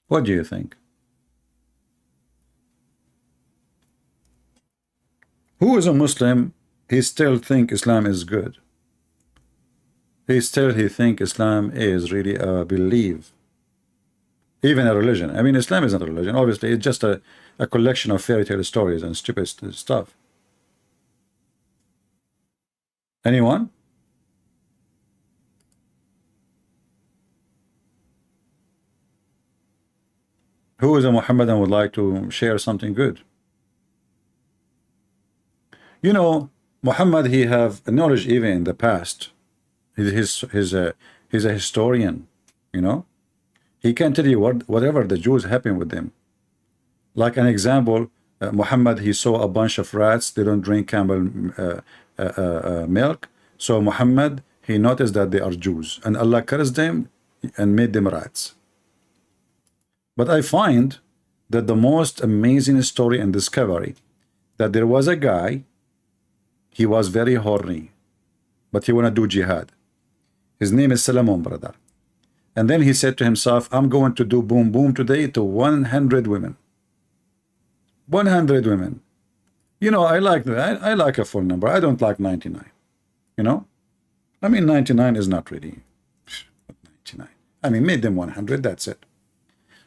What do you think? Who is a Muslim? He still think Islam is good. He think Islam is really a belief, even a religion. I mean, Islam isn't a religion. Obviously, it's just a collection of fairy tale stories and stupid stuff. Anyone? Who is a Muhammad and would like to share something good? You know, Muhammad, he have knowledge even in the past. He's a historian, you know. He can tell you whatever the Jews happened with them. Like an example, Muhammad, he saw a bunch of rats. They don't drink camel milk. So Muhammad, he noticed that they are Jews, and Allah cursed them and made them rats. But I find that the most amazing story and discovery, that there was a guy, he was very horny, but he want to do jihad. His name is Solomon, brother. And then he said to himself, I'm going to do boom boom today to 100 women. 100 women. You know, I like that. I like a full number. I don't like 99. You know? I mean, 99 is not really 99. I mean, made them 100, that's it.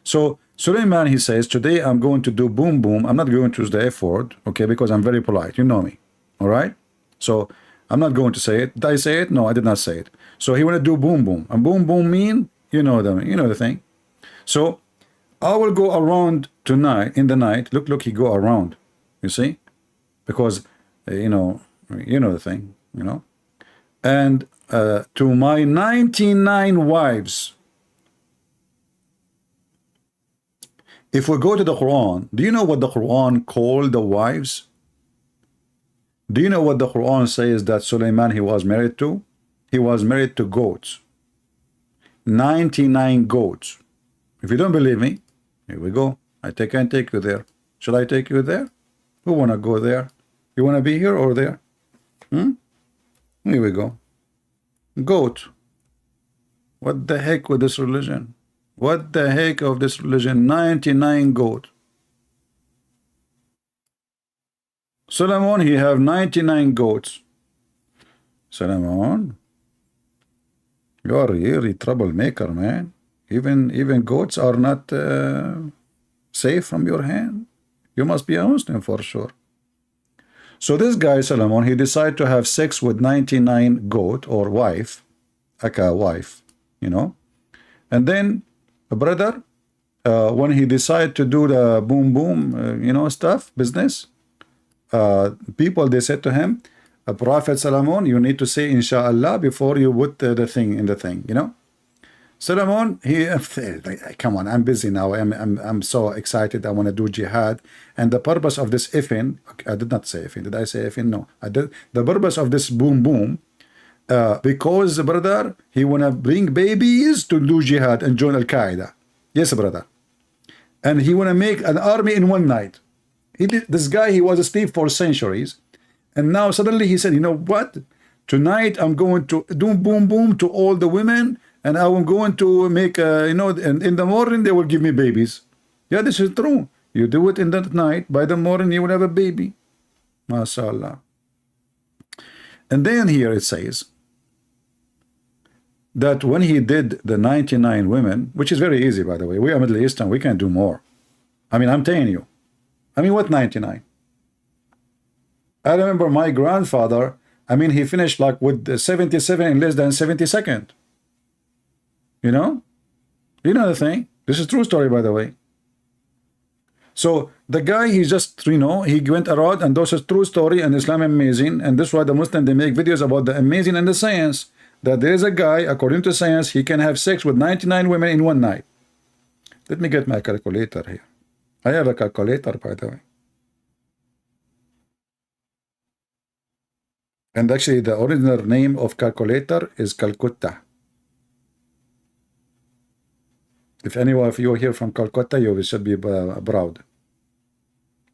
So Suleiman, he says, today I'm going to do boom boom. I'm not going to use the F word, okay, because I'm very polite. You know me. All right? So I'm not going to say it. Did I say it? No, I did not say it. So he want to do boom boom. And boom boom mean, you know the thing. So I will go around tonight, in the night. Look, he go around. You see? Because, you know the thing, you know. And to my 99 wives. If we go to the Quran, do you know what the Quran called the wives? Do you know what the Quran says that Suleiman he was married to? He was married to goats. 99 goats. If you don't believe me, here we go. I can take you there. Shall I take you there? Who want to go there? You want to be here or there? Here we go. Goat. What the heck with this religion? What the heck of this religion? 99 goat. Solomon, he have 99 goats. Solomon, you are really troublemaker, man. Even goats are not safe from your hand. You must be a Muslim for sure. So this guy Solomon, he decided to have sex with 99 goat or wife, aka wife, you know. And then brother, when he decided to do the boom boom, you know, stuff, business, people, they said to him, Prophet Solomon, you need to say inshallah before you put the thing in the thing, you know. Solomon, he come on, I'm busy now. I'm so excited. I want to do jihad, and the purpose of this ifin, I did not say ifin. Did I say ifin? No, I did. The purpose of this boom boom, because brother, he want to bring babies to do jihad and join Al Qaeda. Yes, brother, and he want to make an army in one night. This guy, he was asleep for centuries, and now suddenly he said, you know what? Tonight I'm going to do boom boom to all the women. And I'm going to make, you know, and in the morning they will give me babies. Yeah, this is true. You do it in the night, by the morning you will have a baby. MashaAllah. And then here it says that when he did the 99 women, which is very easy, by the way, we are Middle Eastern, we can do more. I mean, I'm telling you. I mean, what 99? I remember my grandfather, I mean, he finished like with 77 in less than 70 seconds. You know the thing. This is true story, by the way. So the guy, he just, you know, he went around, and this is true story, and Islam amazing, and this is why the Muslim, they make videos about the amazing and the science, that there is a guy, according to science, he can have sex with 99 women in one night. Let me get my calculator here. I have a calculator, by the way. And actually, the original name of calculator is Calcutta. If any of you are here from Calcutta, you should be proud.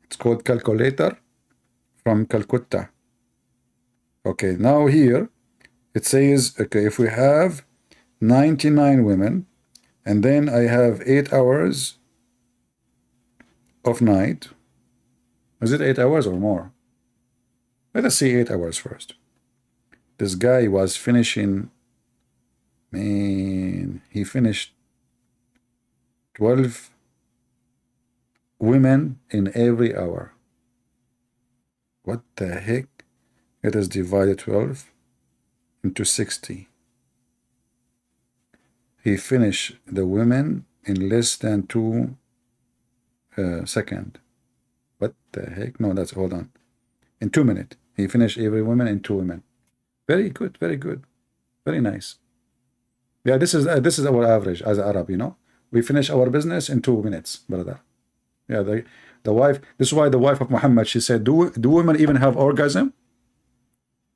It's called calculator from Calcutta. Okay, now here it says, okay, if we have 99 women, and then I have 8 hours of night. Is it 8 hours or more? Let us see 8 hours first. This guy was finishing, man, he finished 12 women in every hour. What the heck? It is divided 12 into 60. He finished the women in less than 2 second. What the heck? No, that's, hold on. In 2 minutes. He finished every woman in 2 women. Very good, very good. Very nice. Yeah, this is our average as Arab, you know. We finish our business in 2 minutes, brother. Yeah, the wife, this is why the wife of Muhammad, she said, do women even have orgasm?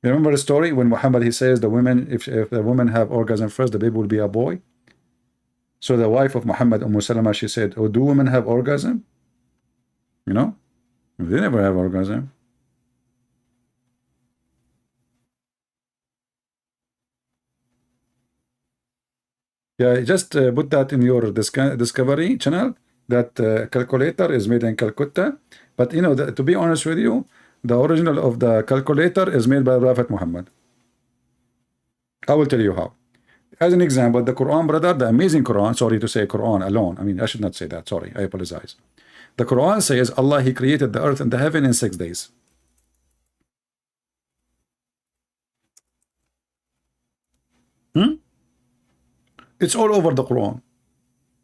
You remember the story when Muhammad, he says the women, if the women have orgasm first, the baby will be a boy. So the wife of Muhammad, Salama, she said, oh, do women have orgasm? You know, they never have orgasm. Yeah, just put that in your discovery channel. That calculator is made in Calcutta. But you know, to be honest with you, the original of the calculator is made by Prophet Muhammad. I will tell you how. As an example, the Quran, brother, the amazing Quran, sorry to say Quran alone. I mean, I should not say that. Sorry, I apologize. The Quran says Allah, He created the earth and the heaven in 6 days. It's all over the Quran.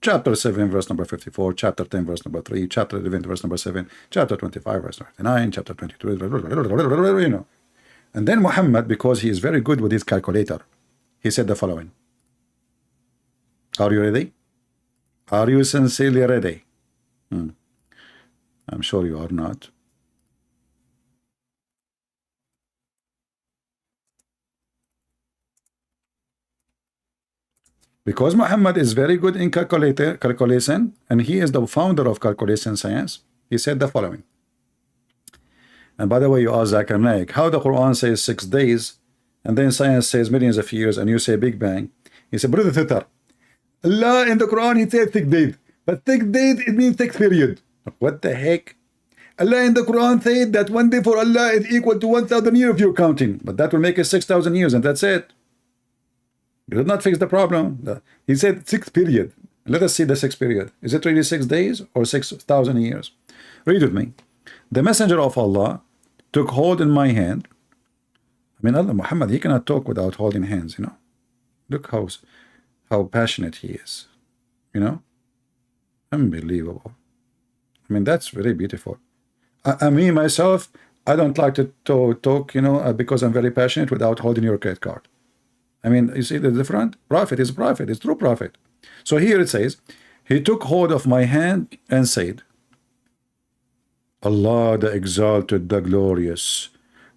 Chapter 7, verse number 54, chapter 10, verse number 3, chapter 11, verse number 7, chapter 25, verse 39, chapter 22, you know. And then Muhammad, because he is very good with his calculator, he said the following. Are you ready? Are you sincerely ready? I'm sure you are not. Because Muhammad is very good in calculation, and he is the founder of calculation science, he said the following. And by the way, you ask Zakir Naik, how the Quran says 6 days, and then science says millions of years, and you say Big Bang. He said, brother Thutar, Allah in the Quran, he said 6 days, but 6 days, it means 6 period. What the heck? Allah in the Quran said that 1 day for Allah is equal to 1,000 years if you're counting, but that will make it 6,000 years, and that's it. You did not fix the problem. He said 6 period. Let us see the 6 period. Is it really 6 days or 6,000 years? Read with me. The messenger of Allah took hold in my hand. I mean, Allah, Muhammad, he cannot talk without holding hands, you know. Look how passionate he is, you know. Unbelievable. I mean, that's very beautiful. I mean, myself, I don't like to talk, you know, because I'm very passionate without holding your credit card. I mean, you see the difference? Prophet is prophet, is true prophet. So here it says, he took hold of my hand and said, Allah the exalted, the glorious,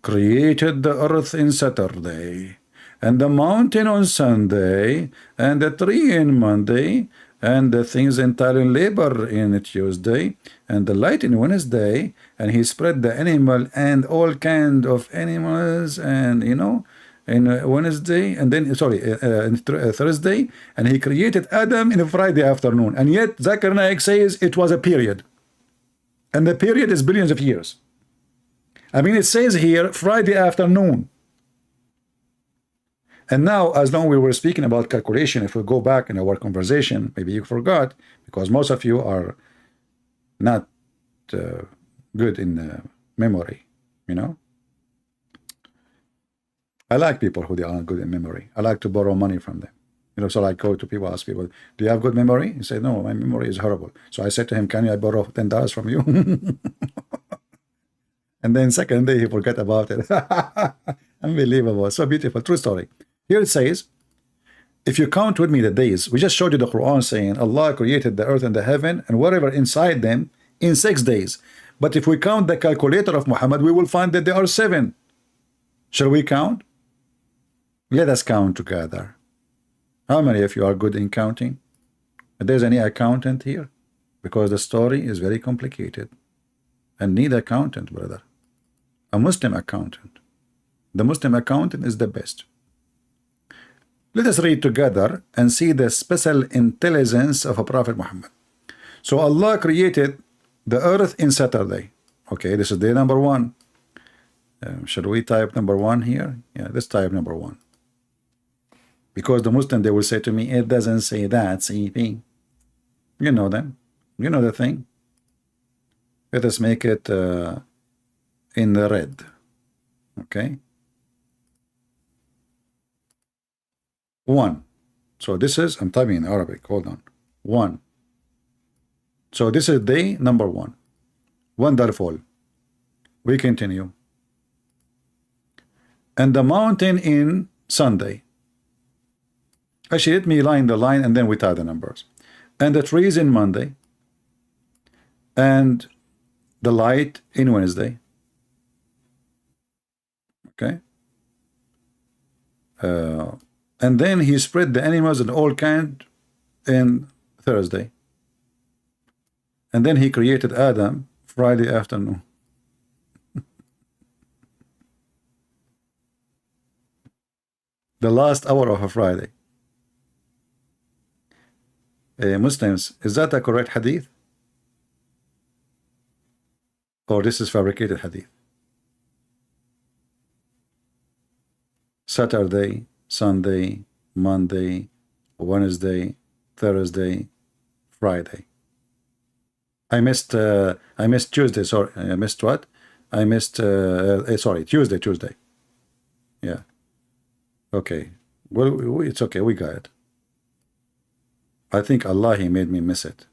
created the earth in Saturday, and the mountain on Sunday, and the tree in Monday, and the things entirely labor in Tuesday, and the light in Wednesday, and he spread the animal and all kind of animals, and you know, in Wednesday, and then Thursday, and he created Adam in a Friday afternoon. And yet Zakir Naik says it was a period, and the period is billions of years. I mean, it says here Friday afternoon. And now, as long we were speaking about calculation, if we go back in our conversation, maybe you forgot, because most of you are not good in memory, you know. I like people who they aren't good in memory. I like to borrow money from them. You know, so I go to people, ask people, do you have good memory? He said, no, my memory is horrible. So I said to him, can I borrow $10 from you? And then second day, he forgot about it. Unbelievable. So beautiful. True story. Here it says, if you count with me the days, we just showed you the Quran saying Allah created the earth and the heaven and whatever inside them in 6 days. But if we count the calculator of Muhammad, we will find that there are 7. Shall we count? Let us count together. How many of you are good in counting? If there's any accountant here, because the story is very complicated and need accountant, brother. A Muslim accountant. The Muslim accountant is the best. Let us read together and see the special intelligence of a Prophet Muhammad. So Allah created the earth in Saturday. Okay, this is day number 1. Should we type number 1 here? Yeah, let's type number 1. Because the Muslim, they will say to me, it doesn't say that, CP. You know them. You know the thing. Let us make it in the red. Okay. 1. So this is, I'm typing in Arabic. Hold on. 1. So this is day number 1. Wonderful. We continue. And the mountain in Sunday. Actually, let me line the line and then we tie the numbers. And the trees in Monday. And the light in Wednesday. Okay. And then he spread the animals and all kind in Thursday. And then he created Adam Friday afternoon. The last hour of a Friday. Muslims, is that a correct hadith? Or this is fabricated hadith? Saturday, Sunday, Monday, Wednesday, Thursday, Friday. I missed Tuesday. Sorry, I missed what? I missed sorry, Tuesday. Yeah. Okay. Well, it's okay. We got it. I think Allah, He made me miss it.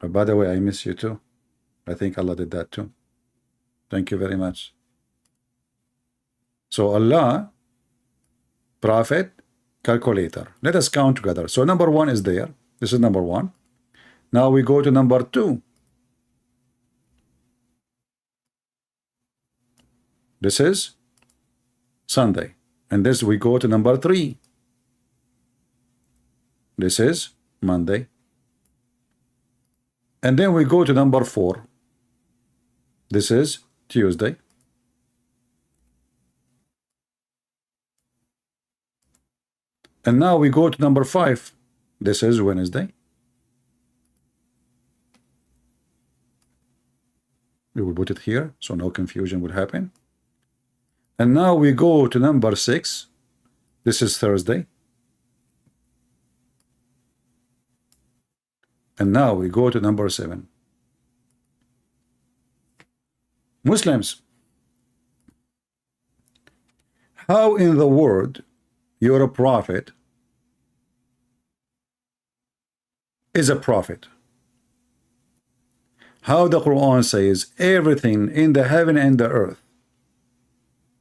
By the way, I miss you too. I think Allah did that too. Thank you very much. So Allah, Prophet, calculator. Let us count together. So number 1 is there. This is number 1. Now we go to number 2. This is Sunday. And this we go to number 3. This is Monday. And then we go to number 4. This is Tuesday. And now we go to number 5. This is Wednesday. We will put it here so no confusion will happen. And now we go to number 6. This is Thursday. And now we go to number 7. Muslims, how in the world you're a prophet is a prophet? How the Quran says everything in the heaven and the earth,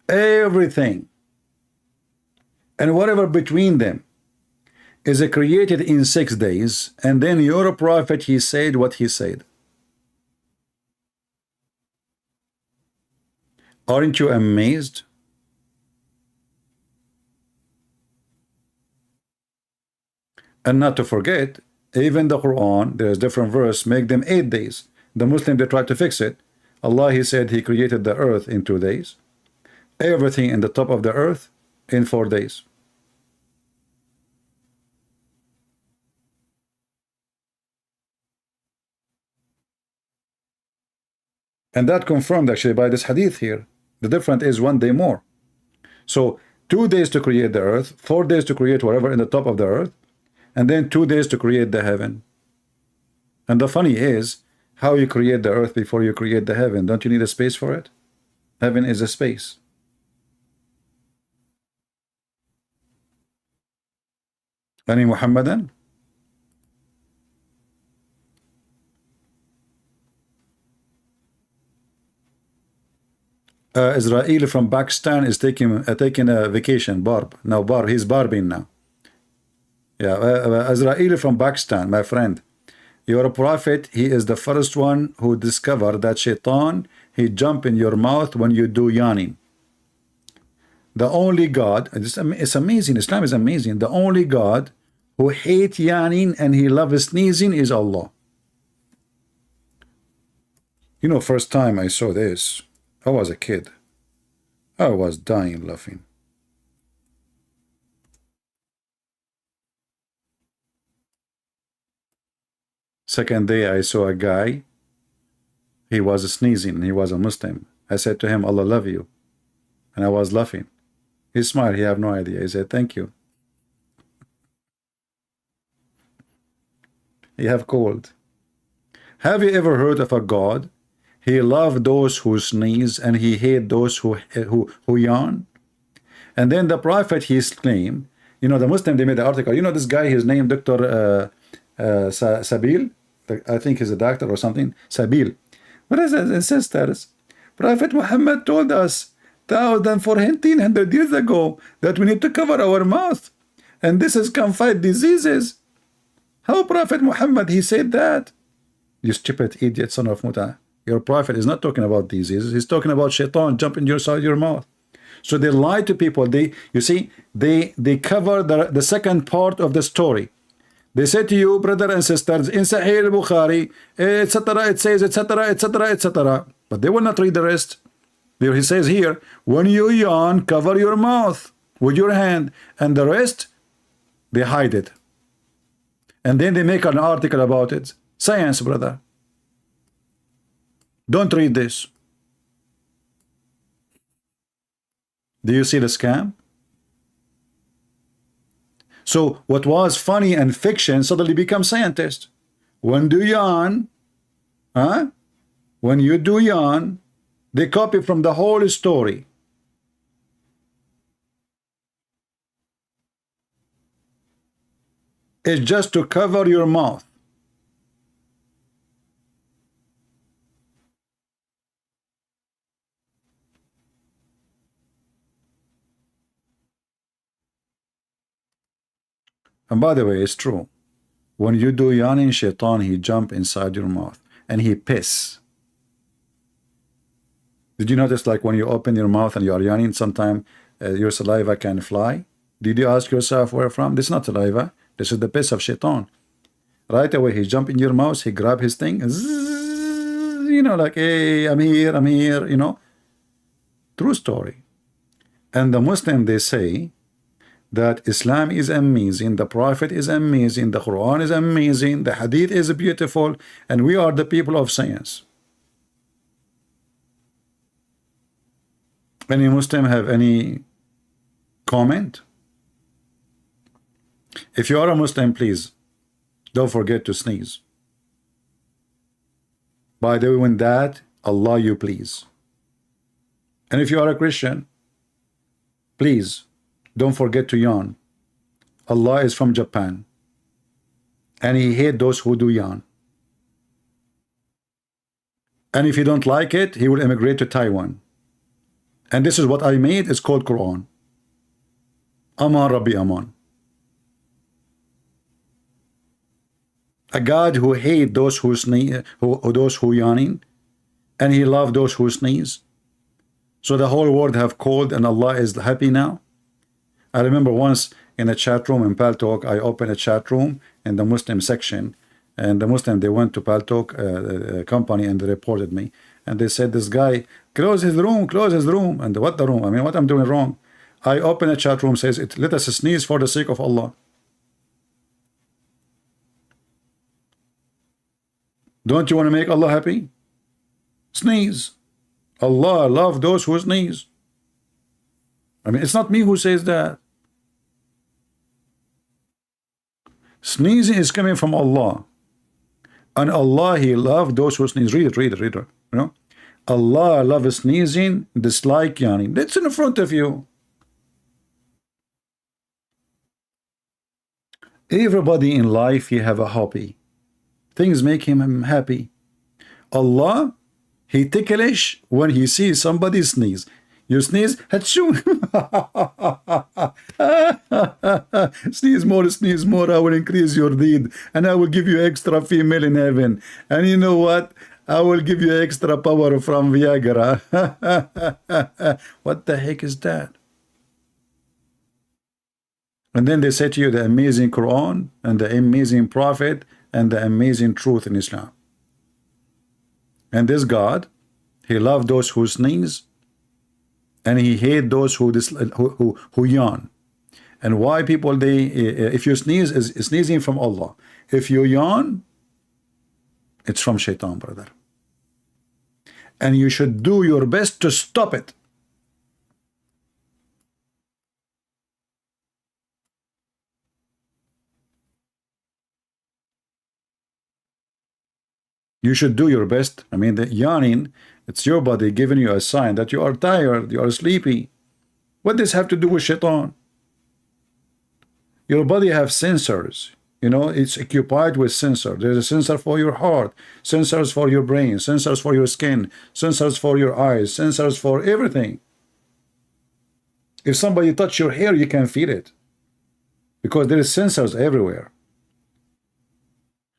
everything and whatever between them is created in 6 days, and then you're a prophet, he said what he said. Aren't you amazed? And not to forget, even the Quran, there's different verse, make them 8 days. The Muslim, they try to fix it. Allah, He said He created the earth in 2 days. Everything in the top of the earth in 4 days. And that confirmed actually by this hadith here. The difference is 1 day more. So 2 days to create the earth, 4 days to create whatever in the top of the earth, and then 2 days to create the heaven. And the funny is, how you create the earth before you create the heaven? Don't you need a space for it? Heaven is a space. Any Muhammadan? Israel from Pakistan is taking a vacation. Barb. Now Barb, he's barbing now. Yeah, Israel from Pakistan, my friend. You're a prophet. He is the first one who discovered that shaitan, he jump in your mouth when you do yawning. The only God, it's amazing, Islam is amazing. The only God who hate yawning and he loves sneezing is Allah. You know, first time I saw this, I was a kid. I was dying laughing. Second day I saw a guy, he was sneezing, he was a Muslim. I said to him, Allah love you. And I was laughing. He smiled, he have no idea. He said, thank you. You have cold. Have you ever heard of a God? He loved those who sneeze and he hate those who yawn. And then the prophet, his claim, you know, the Muslim, they made the article, you know, this guy, his name, Dr. Sabil, I think he's a doctor or something, Sabil. Brothers and sisters, Prophet Muhammad told us 1,400 years ago that we need to cover our mouth, and this is can fight diseases. How Prophet Muhammad, he said that? You stupid idiot son of Muta. Your prophet is not talking about diseases. He's talking about shaitan jumping inside your mouth. So they lie to people. You see, they cover the second part of the story. They say to you, brother and sisters, in Sahih al-Bukhari, etc., it says, etc., etc., etc. But they will not read the rest. There he says here, when you yawn, cover your mouth with your hand, and the rest, they hide it. And then they make an article about it. Science, brother. Don't read this. Do you see the scam? So what was funny and fiction suddenly becomes scientist. When do yawn, when you do yawn, they copy from the whole story. It's just to cover your mouth. And by the way, it's true. When you do yawning, shaitan, he jump inside your mouth and he piss. Did you notice, like when you open your mouth and you are yawning, sometimes your saliva can fly? Did you ask yourself where from? This is not saliva. This is the piss of shaitan. Right away, he jump in your mouth, he grab his thing, and zzz, you know, like, hey, I'm here, you know. True story. And the Muslim, they say that Islam is amazing, the Prophet is amazing, the Quran is amazing, the Hadith is beautiful, and we are the people of science. Any Muslim have any comment? If you are a Muslim, please don't forget to sneeze. By doing that, Allah you please. And if you are a Christian, please don't forget to yawn. Allah is from Japan, and He hates those who do yawn. And if you don't like it, He will immigrate to Taiwan. And this is what I made. It's called Quran. Aman Rabbi Aman. A God who hates those who sneeze, those who yawning, and He loves those who sneeze. So the whole world have called, and Allah is happy now. I remember once in a chat room in Paltalk, I opened a chat room in the Muslim section, and the Muslim, they went to Paltalk company and they reported me, and they said, this guy, close his room, and what the room? I mean, what I'm doing wrong? I open a chat room, says, let us sneeze for the sake of Allah. Don't you want to make Allah happy? Sneeze. Allah loves those who sneeze. I mean, it's not me who says that. Sneezing is coming from Allah. And Allah, He loves those who sneeze. Read it. You know? Allah loves sneezing, dislike yawning. That's in front of you. Everybody in life, he have a hobby. Things make him happy. Allah, He ticklish when He sees somebody sneeze. You sneeze, achoo. Sneeze more, I will increase your deed, and I will give you extra female in heaven. And you know what? I will give you extra power from Viagra. What the heck is that? And then they say to you the amazing Quran and the amazing Prophet and the amazing truth in Islam. And this God, He loves those who sneeze, and He hates those who yawn. And why people, if you sneeze, is sneezing from Allah. If you yawn, it's from shaitan, brother. And you should do your best to stop it. You should do your best. I mean, the yawning, it's your body giving you a sign that you are tired, you are sleepy. What does this have to do with shaitan? Your body have sensors. You know, it's occupied with sensor. There's a sensor for your heart, sensors for your brain, sensors for your skin, sensors for your eyes, sensors for everything. If somebody touch your hair, you can feel it because there is sensors everywhere.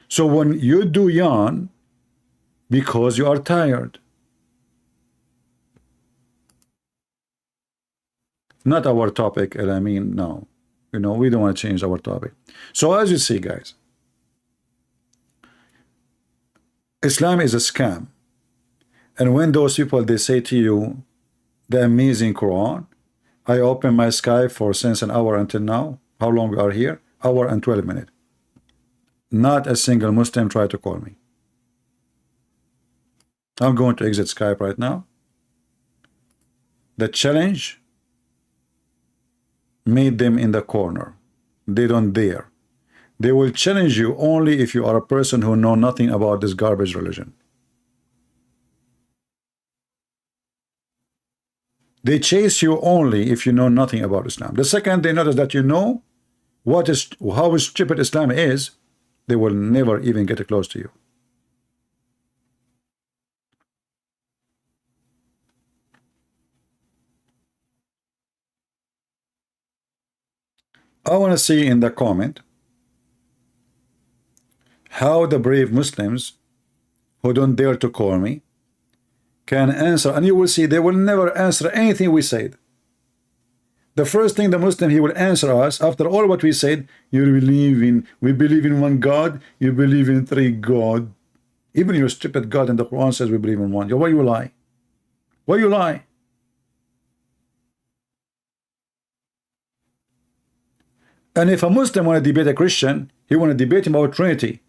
So when you do yawn, because you are tired. Not our topic, I mean, no. You know, we don't want to change our topic. So as you see, guys, Islam is a scam. And when those people, they say to you, the amazing Quran, I open my Skype for since an hour until now. How long we are here? Hour and 12 minutes. Not a single Muslim tried to call me. I'm going to exit Skype right now. The challenge made them in the corner. They don't dare. They will challenge you only if you are a person who know nothing about this garbage religion. They chase you only if you know nothing about Islam. The second they notice that you know how stupid Islam is, they will never even get close to you. I want to see in the comment how the brave Muslims who don't dare to call me can answer, and you will see they will never answer anything we said. The first thing the Muslim, he will answer us after all what we said, we believe in one God, you believe in three God. Even your stupid God in the Quran says we believe in one. Why you lie? Why you lie? And if a Muslim want to debate a Christian, he want to debate him about Trinity.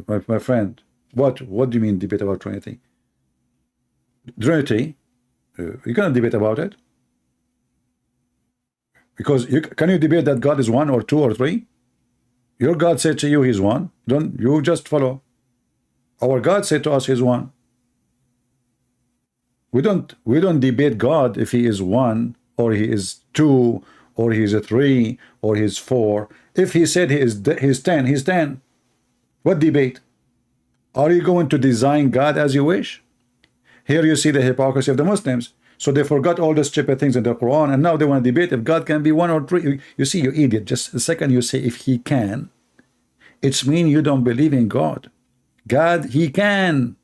My friend, what do you mean debate about Trinity? Trinity, you cannot debate about it. Because can you debate that God is one or two or three? Your God said to you he's one. Don't you just follow? Our God said to us he's one. We don't debate God if he is one or he is two or he's a three or he's four. If he said he's 10, he's 10. What debate? Are you going to design God as you wish? Here you see the hypocrisy of the Muslims. So they forgot all the stupid things in the Quran, and now they want to debate if God can be one or three. You see, you idiot. Just a second you say if he can, it's mean you don't believe in God. God, he can.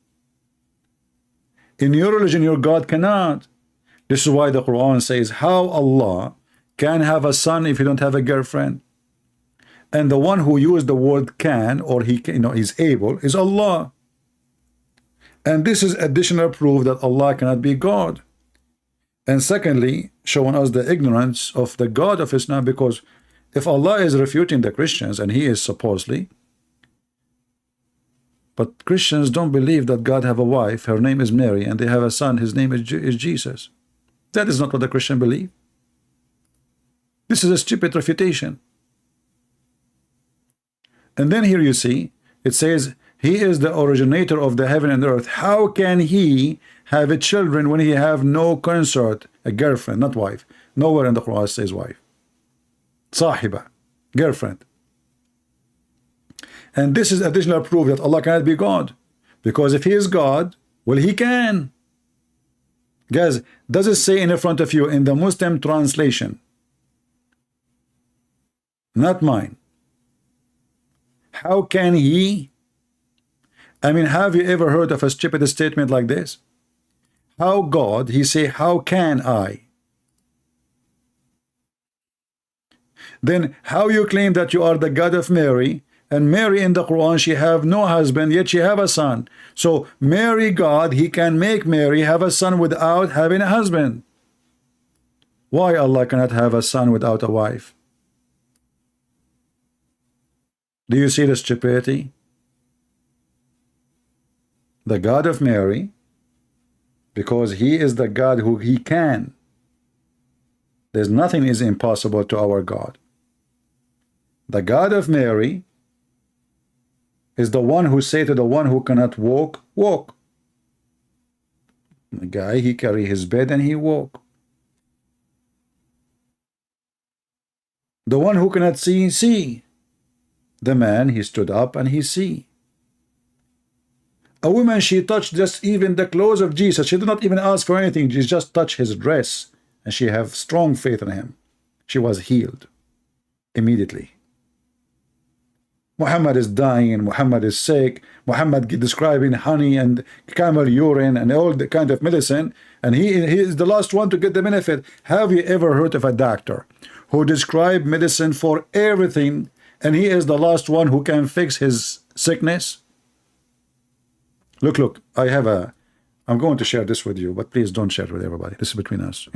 In your religion, your God cannot. This is why the Quran says how Allah can have a son if you don't have a girlfriend. And the one who used the word can, or he can, is able, is Allah. And this is additional proof that Allah cannot be God. And secondly, showing us the ignorance of the God of Islam, because if Allah is refuting the Christians, and he is supposedly, but Christians don't believe that God have a wife, her name is Mary, and they have a son, his name is Jesus. That is not what the Christian believe. This is a stupid refutation. And then here you see, it says, he is the originator of the heaven and earth. How can he have a children when he have no consort, a girlfriend, not wife? Nowhere in the Quran says wife. Sahiba, girlfriend. And this is additional proof that Allah cannot be God. Because if he is God, well, he can. Guys, does it say in front of you in the Muslim translation? Not mine. How can he? I mean, have you ever heard of a stupid statement like this? How God, he say, how can I? Then how you claim that you are the God of Mary, and Mary in the Quran, she have no husband, yet she have a son. So Mary God, he can make Mary have a son without having a husband. Why Allah cannot have a son without a wife? Do you see the stupidity? The God of Mary, because he is the God who he can. There's nothing is impossible to our God. The God of Mary is the one who say to the one who cannot walk, walk. The guy, he carry his bed and he walk. The one who cannot see, see. the man, he stood up and he see. A woman, she touched just even the clothes of Jesus. She did not even ask for anything. She just touched his dress, and she have strong faith in him. She was healed immediately. Muhammad is dying, Muhammad is sick, Muhammad describing honey and camel urine and all the kind of medicine, and he is the last one to get the benefit. Have you ever heard of a doctor who described medicine for everything, and he is the last one who can fix his sickness? Look, I'm going to share this with you, but please don't share it with everybody. This is between us,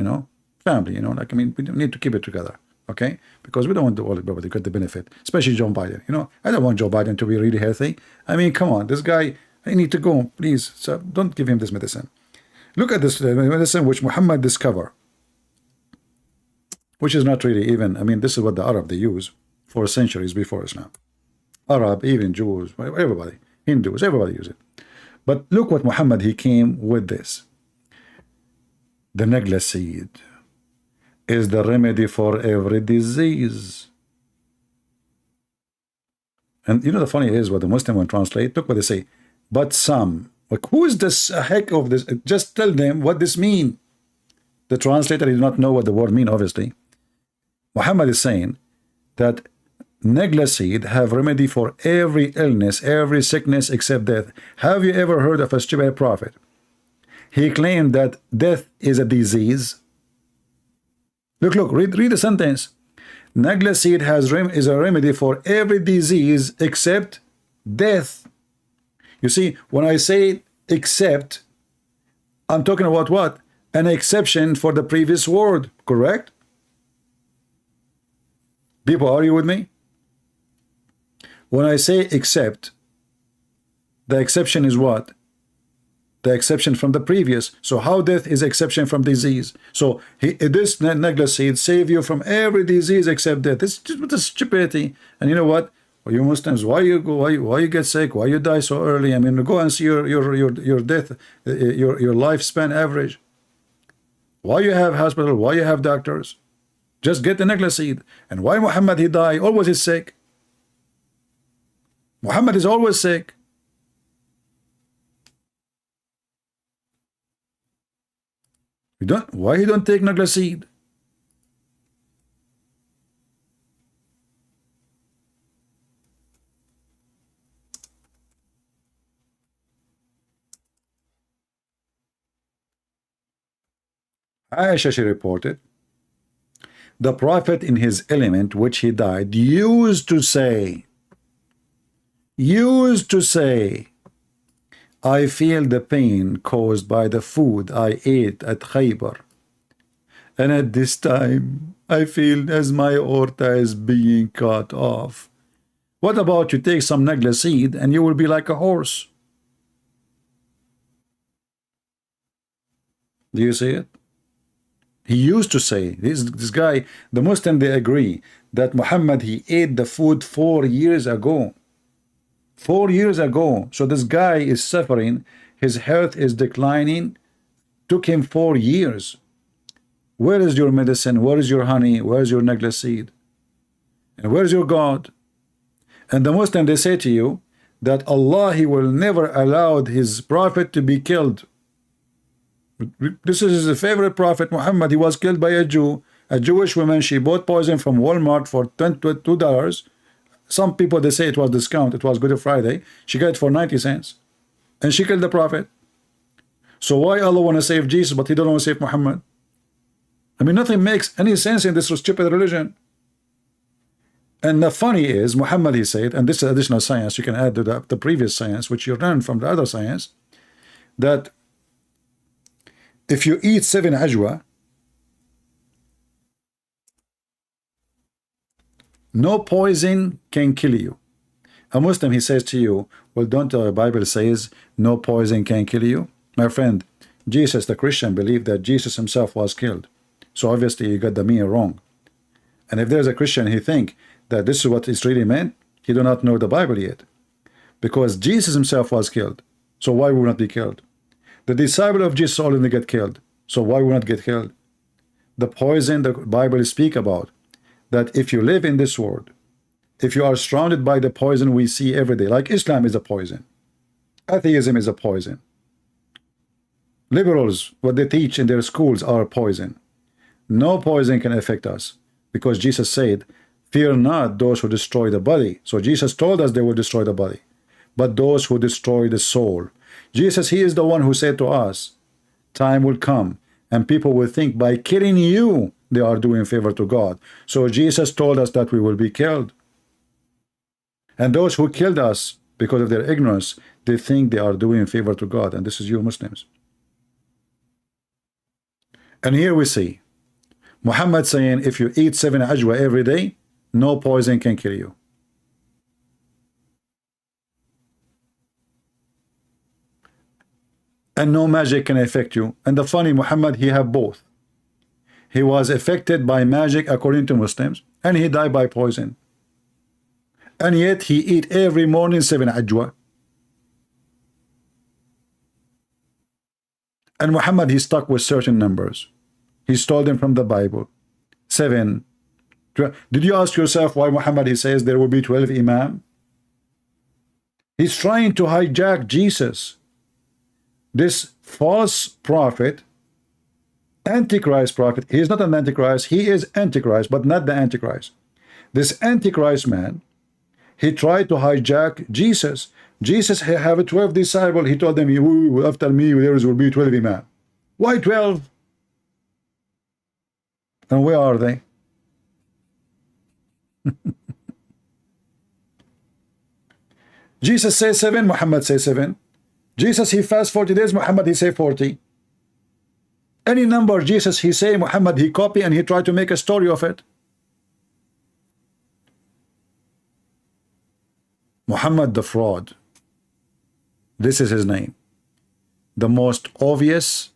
family, like, I mean, we need to keep it together, okay? Because we don't want all everybody to get the benefit, especially Joe Biden, I don't want Joe Biden to be really healthy. I mean, come on, this guy, I need to go, please, so don't give him this medicine. Look at this medicine which Muhammad discovered, which is not really even, I mean, this is what the Arab they use for centuries before Islam. Arab, even Jews, everybody, Hindus, everybody use it. But look what Muhammad, he came with this. The negla seed is the remedy for every disease. And the funny is what the Muslim will translate. Look what they say. But some, like, who is this heck of this? Just tell them what this mean. The translator did not know what the word mean, obviously. Muhammad is saying that negla seed have remedy for every illness, every sickness except death. Have you ever heard of a stupid prophet? He claimed that death is a disease. Look, read the sentence. Negla seed is a remedy for every disease except death. You see, when I say except, I'm talking about what? An exception for the previous word, correct? People, are you with me? When I say except, the exception is what? The exception from the previous. So how death is exception from disease? So this negla seed save you from every disease except death. This is just stupidity. And you know what? Well, you Muslims, why you get sick? Why you die so early? I mean, go and see your death, your lifespan average. Why you have hospital? Why you have doctors? Just get the negla seed. And why Muhammad he die? Always is sick. Muhammad is always sick. Why he don't take negla seed? Aisha, she reported, the Prophet in his element which he died used to say, I feel the pain caused by the food I ate at Khaybar, and at this time I feel as my aorta is being cut off. What about you take some negla seed and you will be like a horse? Do you see it? He used to say, this guy, the Muslim, they agree that Muhammad, he ate the food 4 years ago. 4 years ago. So this guy is suffering, his health is declining, took him 4 years. Where is your medicine? Where is your honey? Where is your negla seed? And where is your God? And the Muslim, they say to you that Allah, he will never allow his prophet to be killed. This is his favorite prophet, Muhammad. He was killed by a Jew, a Jewish woman. She bought poison from Walmart for $22. Some people, they say it was discount. It was Good Friday. She got it for 90 cents. And she killed the prophet. So why Allah want to save Jesus, but he don't want to save Muhammad? I mean, nothing makes any sense in this stupid religion. And the funny is, Muhammad, he said, and this is additional science you can add to the previous science, which you learned from the other science, that if you eat 7 ajwa, no poison can kill you. A Muslim, he says to you, well, don't the Bible says no poison can kill you? My friend, Jesus, the Christian, believed that Jesus himself was killed. So obviously you got the meaning wrong. And if there's a Christian, he think that this is what it's really meant, he do not know the Bible yet. Because Jesus himself was killed. So why would not be killed? The disciple of Jesus only get killed. So why would not get killed? The poison the Bible speak about, that if you live in this world, if you are surrounded by the poison we see every day, like Islam is a poison, atheism is a poison, liberals, what they teach in their schools are poison. No poison can affect us, because Jesus said, fear not those who destroy the body. So Jesus told us they will destroy the body, but those who destroy the soul. Jesus, he is the one who said to us, time will come and people will think by killing you they are doing favor to God. So Jesus told us that we will be killed. And those who killed us because of their ignorance, they think they are doing favor to God. And this is you Muslims. And here we see Muhammad saying, if you eat 7 ajwa every day, no poison can kill you. And no magic can affect you. And the funny, Muhammad, he had both. He was affected by magic according to Muslims, and he died by poison. And yet he eat every morning 7 ajwa. And Muhammad, he stuck with certain numbers. He stole them from the Bible. 7. Did you ask yourself why Muhammad, he says there will be 12 imam? He's trying to hijack Jesus. This false prophet, Antichrist prophet, he is not an Antichrist, he is Antichrist, but not the Antichrist. This Antichrist man, he tried to hijack Jesus. Jesus have 12 disciples, he told them, after me there will be 12 imam. Why 12? And where are they? Jesus says 7, Muhammad says 7. Jesus, he fast 40 days, Muhammad, he say 40. Any number Jesus, he say, Muhammad, he copy and he try to make a story of it. Muhammad the fraud. This is his name. The most obvious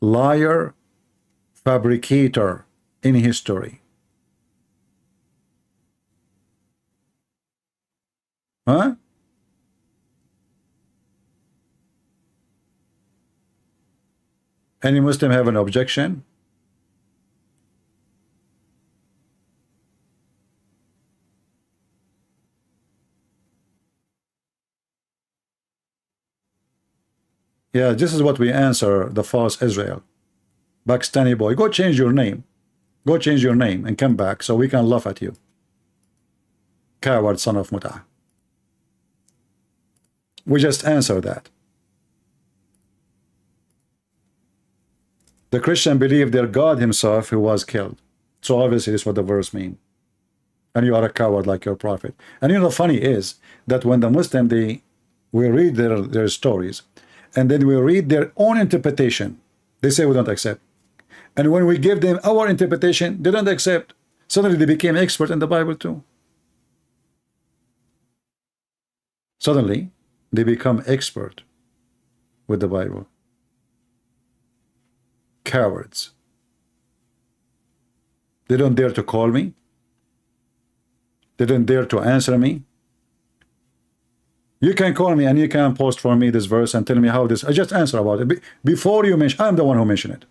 liar, fabricator in history. Huh? Any Muslim have an objection? Yeah, this is what we answer the false Israel. Pakistani boy, go change your name. Go change your name and come back so we can laugh at you. Coward son of Mut'ah. We just answer that. The Christian believe their God himself who was killed. So obviously this is what the verse means. And you are a coward like your prophet. And you know, the funny is that when the Muslim, we read their stories, and then we read their own interpretation, they say we don't accept. And when we give them our interpretation, they don't accept. Suddenly they became expert in the Bible too. Suddenly they become expert with the Bible. Cowards. They don't dare to call me. They don't dare to answer me. You can call me and you can post for me this verse and tell me how this. I just answer about it. Before you mention, I'm the one who mentioned it.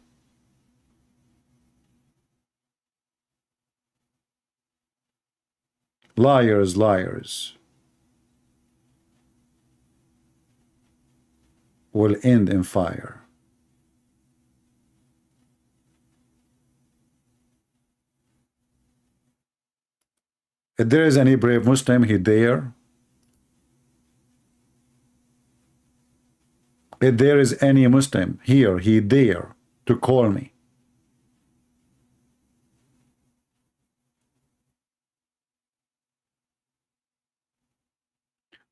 Liars, liars will end in fire. If there is any brave Muslim, he dare. If there is any Muslim here, he dare to call me.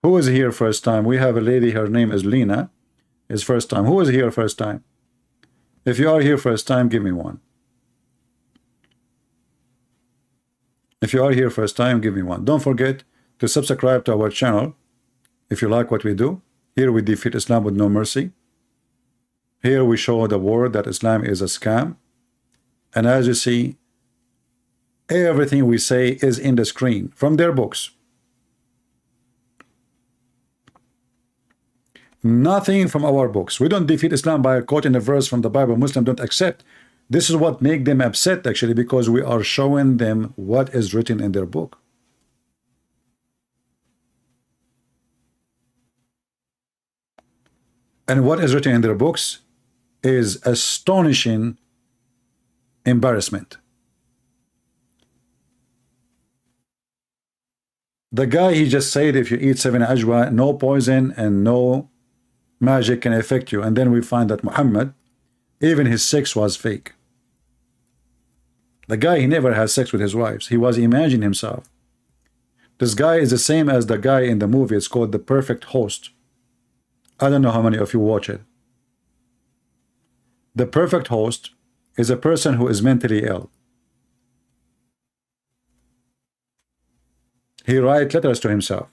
Who is here first time? We have a lady, her name is Lena. Is first time. Who is here first time? If you are here first time, give me one. If you are here first time, give me one. Don't forget to subscribe to our channel if you like what we do. Here we defeat Islam with no mercy. Here we show the world that Islam is a scam. And as you see, everything we say is in the screen from their books. Nothing from our books. We don't defeat Islam by quoting a verse from the Bible. Muslims don't accept. This is what makes them upset actually, because we are showing them what is written in their book. And what is written in their books is astonishing embarrassment. The guy, he just said if you eat 7 ajwa, no poison and no magic can affect you. And then we find that Muhammad, even his sex was fake. The guy, he never had sex with his wives. He was imagining himself. This guy is the same as the guy in the movie. It's called The Perfect Host. I don't know how many of you watch it. The Perfect Host is a person who is mentally ill. He writes letters to himself.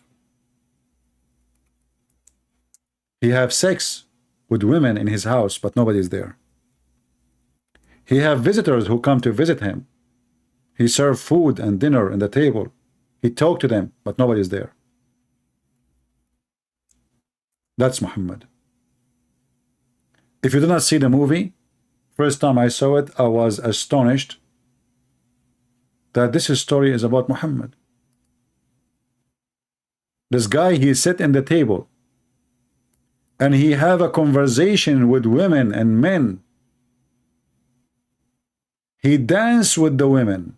He have sex with women in his house, but nobody is there. He have visitors who come to visit him. He serve food and dinner on the table. He talk to them, but nobody is there. That's Muhammad. If you do not see the movie, first time I saw it, I was astonished that this story is about Muhammad. This guy, he sit in the table and he have a conversation with women and men. He dance with the women,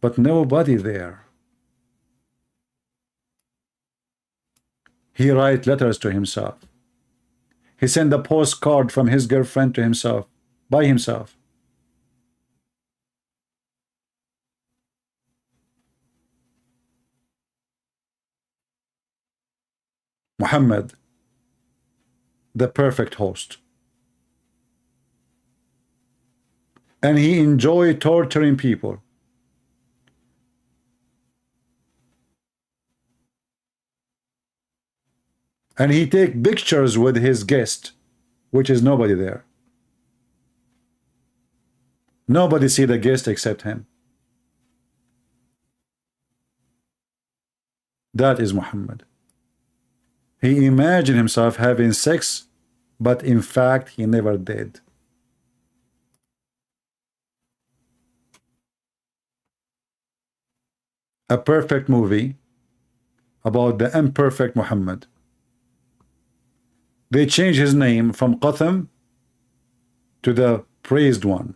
but nobody there. He write letters to himself. He send a postcard from his girlfriend to himself, by himself. Muhammad, the perfect host. And he enjoyed torturing people. And he take pictures with his guest, which is nobody there. Nobody see the guest except him. That is Muhammad. He imagined himself having sex, but in fact he never did. A perfect movie about the imperfect Muhammad. They changed his name from Qatham to the praised one.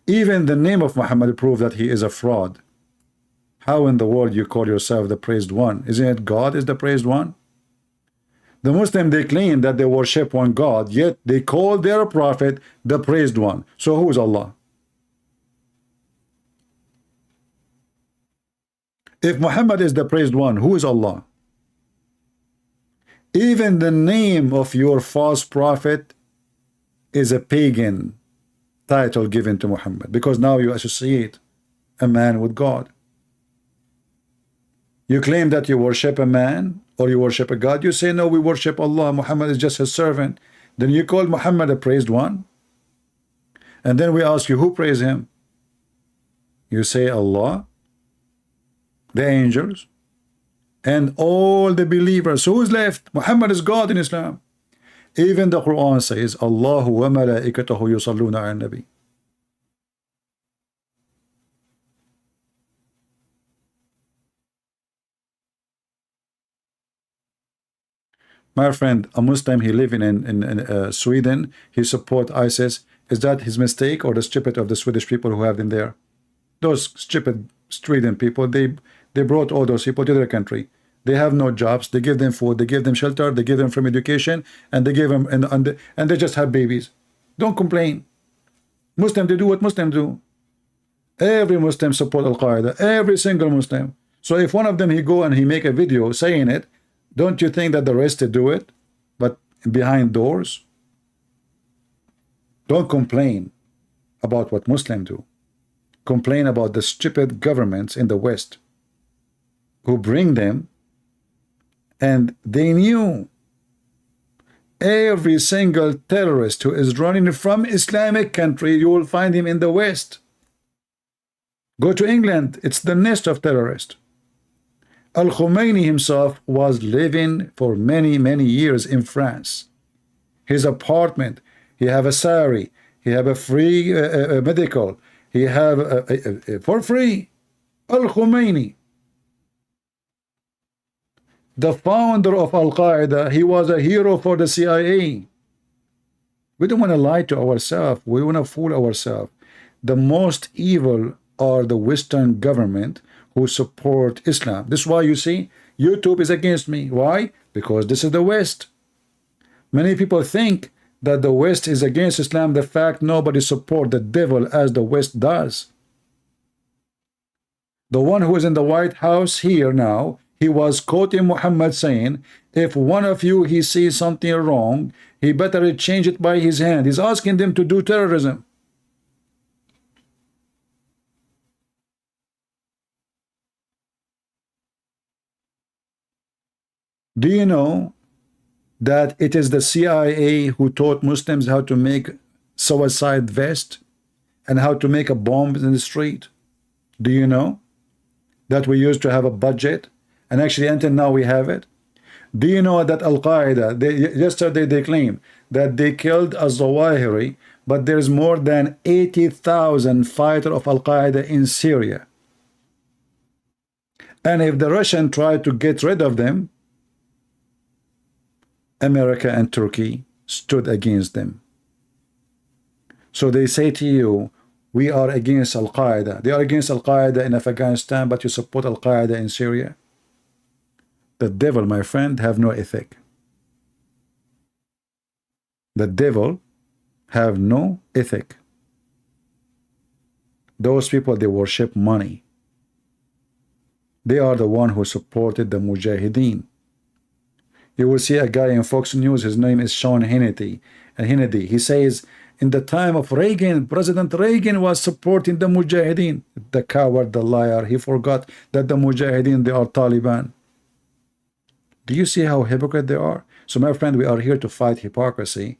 Even the name of Muhammad proved that he is a fraud. How in the world you call yourself the praised one? Isn't it God is the praised one? The Muslim, they claim that they worship one God, yet they call their prophet the praised one. So who is Allah? If Muhammad is the praised one, who is Allah? Even the name of your false prophet is a pagan title given to Muhammad, because now you associate a man with God. You claim that you worship a man or you worship a God. You say, no, we worship Allah. Muhammad is just his servant. Then you call Muhammad a praised one. And then we ask you, who praise him? You say Allah, the angels, and all the believers. Who is left? Muhammad is God in Islam. Even the Quran says, Allahu wa malaikatahu yusalluna ala nabi. My friend, a Muslim, he live in Sweden, he support ISIS. Is that his mistake or the stupid of the Swedish people who have them there? Those stupid Sweden people, they brought all those people to their country. They have no jobs. They give them food. They give them shelter. They give them from education, and they give them and they just have babies. Don't complain. Muslim, they do what Muslims do. Every Muslim support Al Qaeda. Every single Muslim. So if one of them he go and he make a video saying it, don't you think that the rest they do it, but behind doors? Don't complain about what Muslims do. Complain about the stupid governments in the West who bring them, and they knew every single terrorist who is running from Islamic country, you will find him in the West. Go to England, it's the nest of terrorists. Al-Khomeini himself was living for many years in France. His apartment, he have a salary, he have a free medical, he have for free. Al-Khomeini. The founder of Al-Qaeda, he was a hero for the CIA. We don't want to lie to ourselves. We want to fool ourselves. The most evil are the Western government who support Islam. This is why you see YouTube is against me. Why? Because this is the West. Many people think that the West is against Islam. The fact nobody support the devil as the West does. The one who is in the White House here now, he was quoting Muhammad saying, if one of you he sees something wrong, he better change it by his hand. He's asking them to do terrorism. Do you know that it is the CIA who taught Muslims how to make suicide vest and how to make a bomb in the street? Do you know that we used to have a budget, and actually until now we have it? Do you know that Al-Qaeda, yesterday they claimed that they killed al-Zawahiri, but there's more than 80,000 fighters of Al-Qaeda in Syria. And if the Russian tried to get rid of them, America and Turkey stood against them. So they say to you, we are against Al-Qaeda. They are against Al-Qaeda in Afghanistan, but you support Al-Qaeda in Syria. The devil, my friend, have no ethic. The devil have no ethic. Those people, they worship money. They are the one who supported the Mujahideen. You will see a guy in Fox News, his name is Sean Hannity, and Hannity, he says, in the time of Reagan, President Reagan was supporting the Mujahideen. The coward, the liar, he forgot that the Mujahideen, they are Taliban. Do you see how hypocrite they are? So my friend, we are here to fight hypocrisy,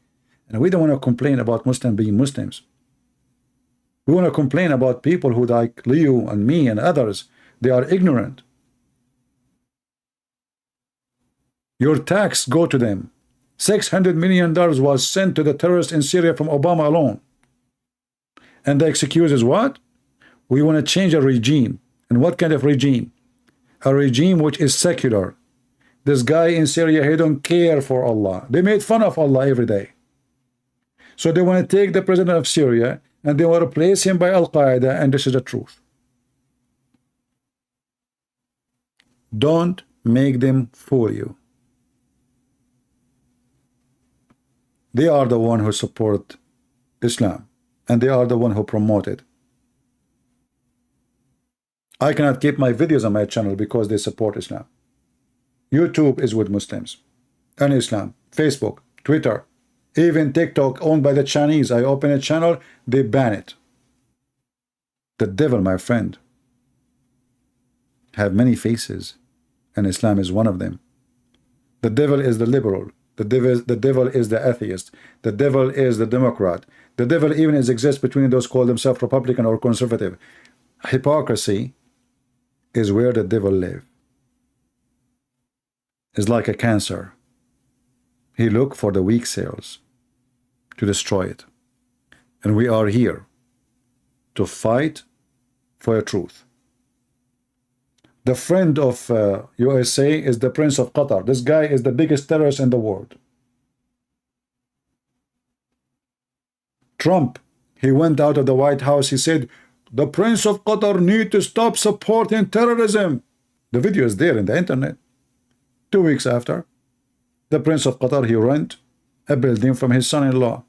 and we don't want to complain about Muslims being Muslims. We want to complain about people who, like Leo and me and others, they are ignorant. Your tax go to them. $600 million was sent to the terrorists in Syria from Obama alone. And the excuse is what? We want to change a regime. And what kind of regime? A regime which is secular. This guy in Syria, he don't care for Allah. They made fun of Allah every day. So they want to take the president of Syria and they want to replace him by Al-Qaeda, and this is the truth. Don't make them fool you. They are the one who support Islam, and they are the one who promote it. I cannot keep my videos on my channel because they support Islam. YouTube is with Muslims and Islam. Facebook, Twitter, even TikTok owned by the Chinese. I open a channel, they ban it. The devil, my friend, have many faces, and Islam is one of them. The devil is the liberal. The devil is the atheist. The devil is the Democrat. The devil even exists between those call themselves Republican or conservative. Hypocrisy is where the devil lives. It's like a cancer. He look for the weak cells to destroy it. And we are here to fight for the truth. The friend of USA is the Prince of Qatar. This guy is the biggest terrorist in the world. Trump, he went out of the White House. He said, the Prince of Qatar need to stop supporting terrorism. The video is there in the internet. 2 weeks after, the Prince of Qatar, he rent a building from his son-in-law.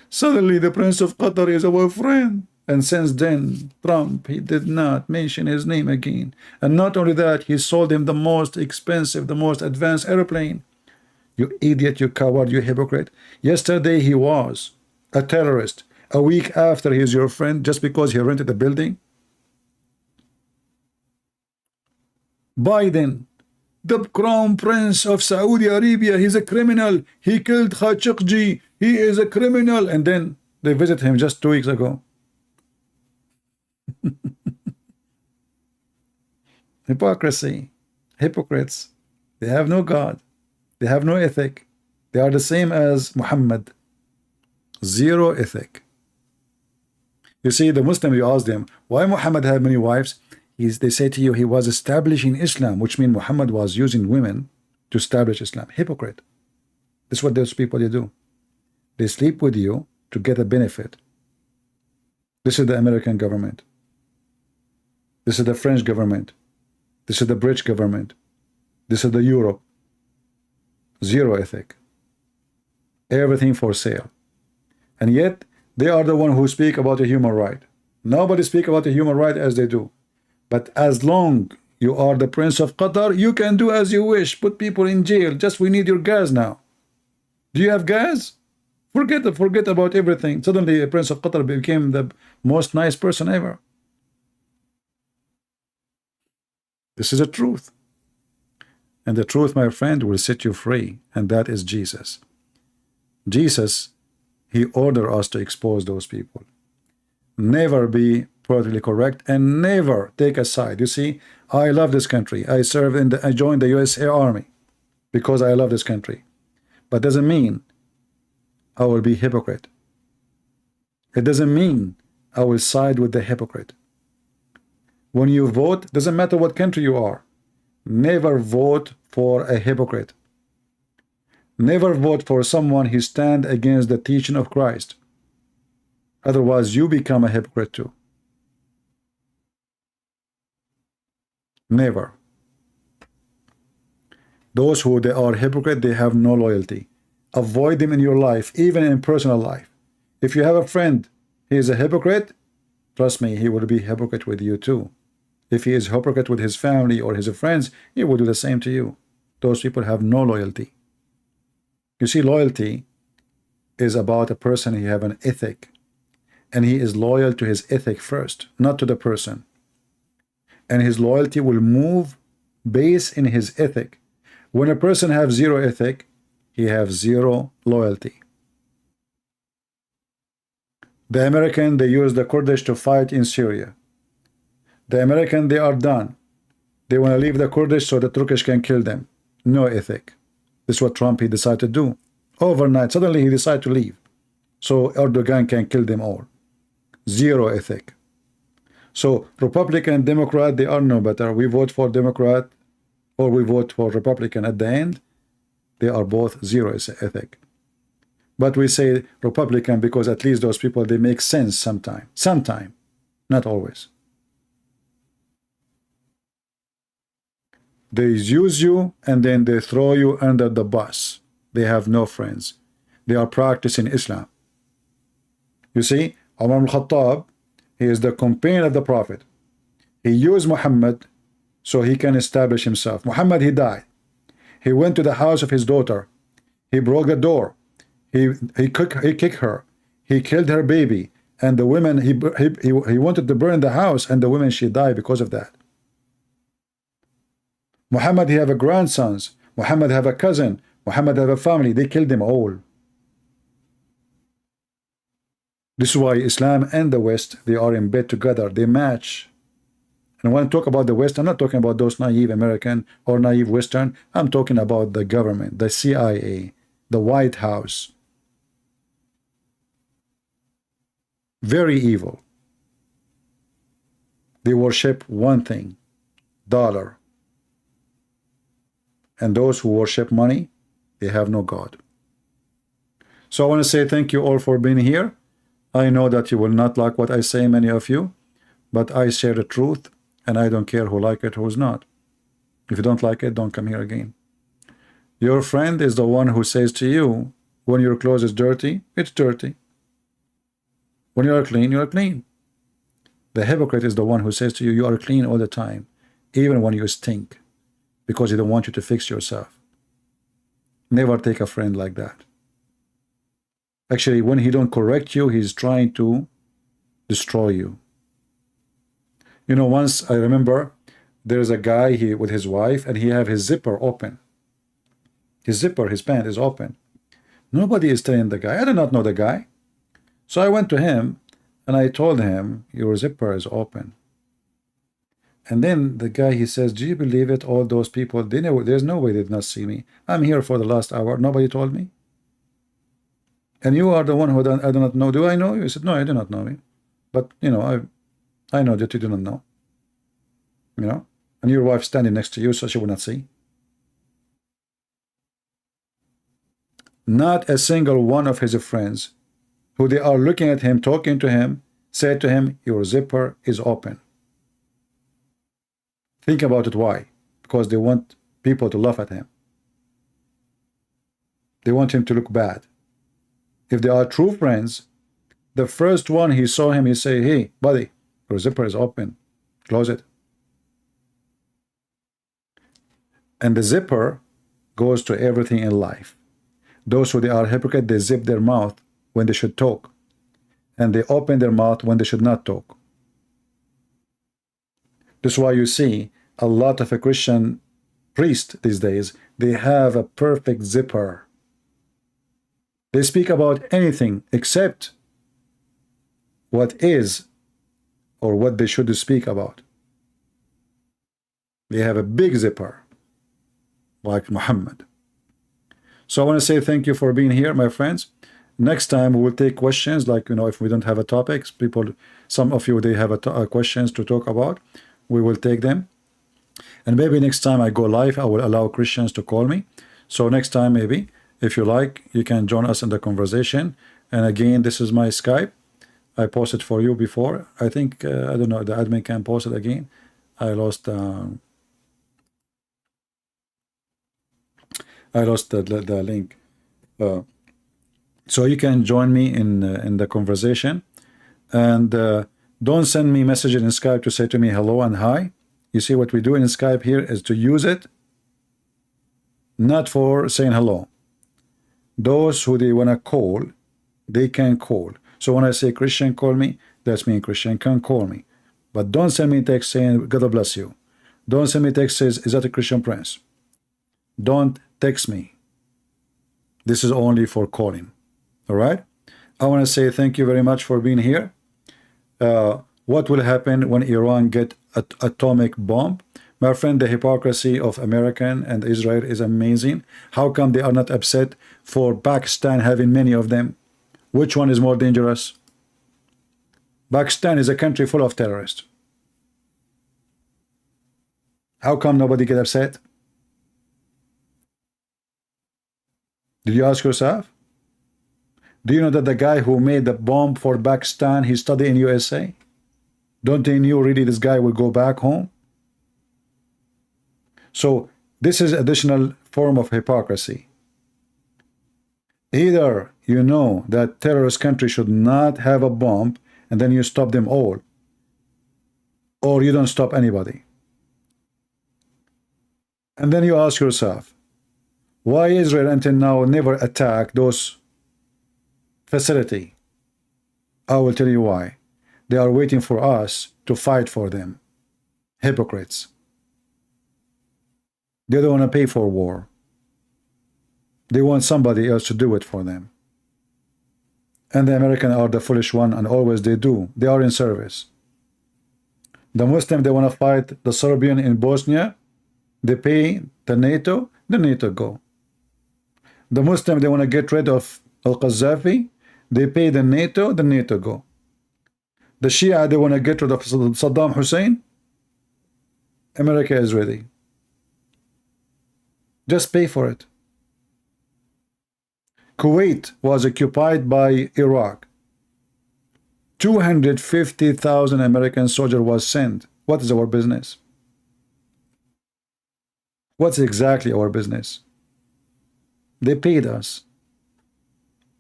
Suddenly, the Prince of Qatar is our friend. And since then, Trump, he did not mention his name again. And not only that, he sold him the most expensive, the most advanced airplane. You idiot, you coward, you hypocrite. Yesterday, he was a terrorist. A week after, he is your friend just because he rented a building. Biden, the Crown Prince of Saudi Arabia, he's a criminal. He killed Khashoggi. He is a criminal. And then they visited him just 2 weeks ago. Hypocrisy, hypocrites. They have no God. They have no ethic. They are the same as Muhammad. Zero ethic. You see, the Muslim, you ask them, why Muhammad had many wives? They say to you, he was establishing Islam, which means Muhammad was using women to establish Islam. Hypocrite. This is what those people they do. They sleep with you to get a benefit. This is the American government. This is the French government. This is the British government. This is the Europe. Zero ethic. Everything for sale. And yet, they are the one who speak about a human right. Nobody speak about a human right as they do. But as long you are the Prince of Qatar, you can do as you wish. Put people in jail. Just we need your gas now. Do you have gas? Forget about everything. Suddenly, Prince of Qatar became the most nice person ever. This is the truth. And the truth, my friend, will set you free. And that is Jesus. Jesus, he ordered us to expose those people. Never be politically correct and never take a side. You see, I love this country. I joined the USA Army because I love this country. But doesn't mean I will be hypocrite. It doesn't mean I will side with the hypocrite. When you vote, doesn't matter what country you are, never vote for a hypocrite. Never vote for someone who stands against the teaching of Christ. Otherwise, you become a hypocrite too. Never. Those who they are hypocrite, they have no loyalty. Avoid them in your life, even in personal life. If you have a friend, he is a hypocrite, trust me, he will be hypocrite with you too. If he is hypocrite with his family or his friends, he will do the same to you. Those people have no loyalty. You see, loyalty is about a person who have an ethic, and he is loyal to his ethic first, not to the person. And his loyalty will move based in his ethic. When a person has zero ethic, he has zero loyalty. The American, they use the Kurdish to fight in Syria. The American, they are done. They want to leave the Kurdish so the Turkish can kill them. No ethic. This is what Trump, he decided to do. Overnight, suddenly he decided to leave. So Erdogan can kill them all. Zero ethic. So Republican and Democrat, they are no better. We vote for Democrat or we vote for Republican. At the end, they are both zero ethic. But we say Republican because at least those people, they make sense sometime. Sometime, not always. They use you and then they throw you under the bus. They have no friends. They are practicing Islam. You see, Umar al-Khattab, he is the companion of the Prophet. He used Muhammad so he can establish himself. Muhammad, he died. He went to the house of his daughter. He broke the door. He kicked her. He killed her baby. And the women, he wanted to burn the house, and the women, she died because of that. Muhammad, he have a grandsons. Muhammad have a cousin. Muhammad have a family. They killed them all. This is why Islam and the West, they are in bed together. They match. And when I talk about the West, I'm not talking about those naive American or naive Western. I'm talking about the government, the CIA, the White House. Very evil. They worship one thing, dollar. And those who worship money, they have no God. So I want to say thank you all for being here. I know that you will not like what I say, many of you, but I share the truth, and I don't care who like it, who's not. If you don't like it, don't come here again. Your friend is the one who says to you, when your clothes is dirty, it's dirty. When you are clean, you are clean. The hypocrite is the one who says to you, you are clean all the time, even when you stink, because he don't want you to fix yourself. Never take a friend like that. Actually, when he don't correct you, he's trying to destroy you. You know, once I remember there's a guy with his wife, and he have his zipper open. His zipper, his pant is open. Nobody is telling the guy. I do not know the guy. So I went to him and I told him, your zipper is open. And then the guy, he says, do you believe it? All those people, there's no way they did not see me. I'm here for the last hour. Nobody told me. And you are the one who I do not know. Do I know you? He said, no, I do not know you. But, you know, I know that you do not know. You know? And your wife standing next to you, so she will not see. not a single one of his friends who they are looking at him, talking to him, said to him, your zipper is open. Think about it. Why? Because they want people to laugh at him. They want him to look bad. If they are true friends, the first one he saw him, he say, hey, buddy, your zipper is open. Close it. And the zipper goes to everything in life. Those who they are hypocrite, they zip their mouth when they should talk, and they open their mouth when they should not talk. This is why you see a lot of a Christian priest these days, they have a perfect zipper. They speak about anything except what is or what they should speak about. They have a big zipper like Muhammad. So I want to say thank you for being here, my friends. Next time we will take questions, like, you know, if we don't have a topic, people, some of you, they have questions to talk about, we will take them. And maybe next time I go live, I will allow Christians to call me. So next time, maybe, if you like, you can join us in the conversation. And again, this is my Skype. I posted for you before. I think, I don't know, the admin can post it again. I lost the link. So you can join me in the conversation. And don't send me messages in Skype to say to me hello and hi. You see, what we do in Skype here is to use it not for saying hello. Those who they want to call, they can call. So when I say Christian call me, that's mean Christian can call me. But don't send me text saying God bless you. Don't send me text says, is that a Christian Prince? Don't text me. This is only for calling. All right? I want to say thank you very much for being here. What will happen when Iran get an atomic bomb? My friend, the hypocrisy of American and Israel is amazing. How come they are not upset for Pakistan having many of them? Which one is more dangerous? Pakistan is a country full of terrorists. How come nobody get upset? Did you ask yourself? Do you know that the guy who made the bomb for Pakistan, he studied in USA? Don't they knew really this guy will go back home? So this is additional form of hypocrisy. Either you know that terrorist country should not have a bomb and then you stop them all, or you don't stop anybody. And then you ask yourself, why Israel until now never attacked those facility? I will tell you why. They are waiting for us to fight for them. Hypocrites. They don't want to pay for war. They want somebody else to do it for them. And the Americans are the foolish one, and always they do. They are in service. The Muslim, they want to fight the Serbian in Bosnia. They pay the NATO go. The Muslim, they want to get rid of Al-Qaddafi. They pay the NATO go. The Shia, they want to get rid of Saddam Hussein. America is ready. Just pay for it. Kuwait was occupied by Iraq. 250,000 American soldiers was sent. What is our business? What's exactly our business? They paid us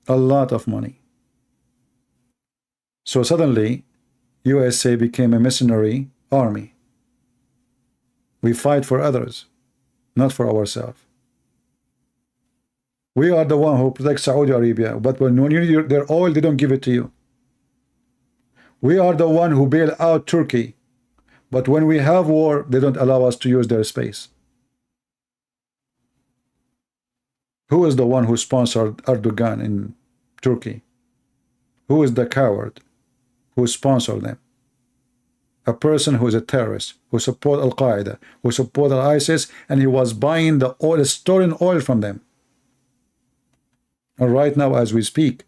a lot of money. So suddenly, USA became a mercenary army. We fight for others, not for ourselves. We are the one who protects Saudi Arabia, but when you need their oil, they don't give it to you. We are the one who bail out Turkey, but when we have war, they don't allow us to use their space. Who is the one who sponsored Erdogan in Turkey? Who is the coward who sponsored them? A person who is a terrorist, who support Al-Qaeda, who support ISIS, and he was buying the oil, stolen oil from them. And right now, as we speak,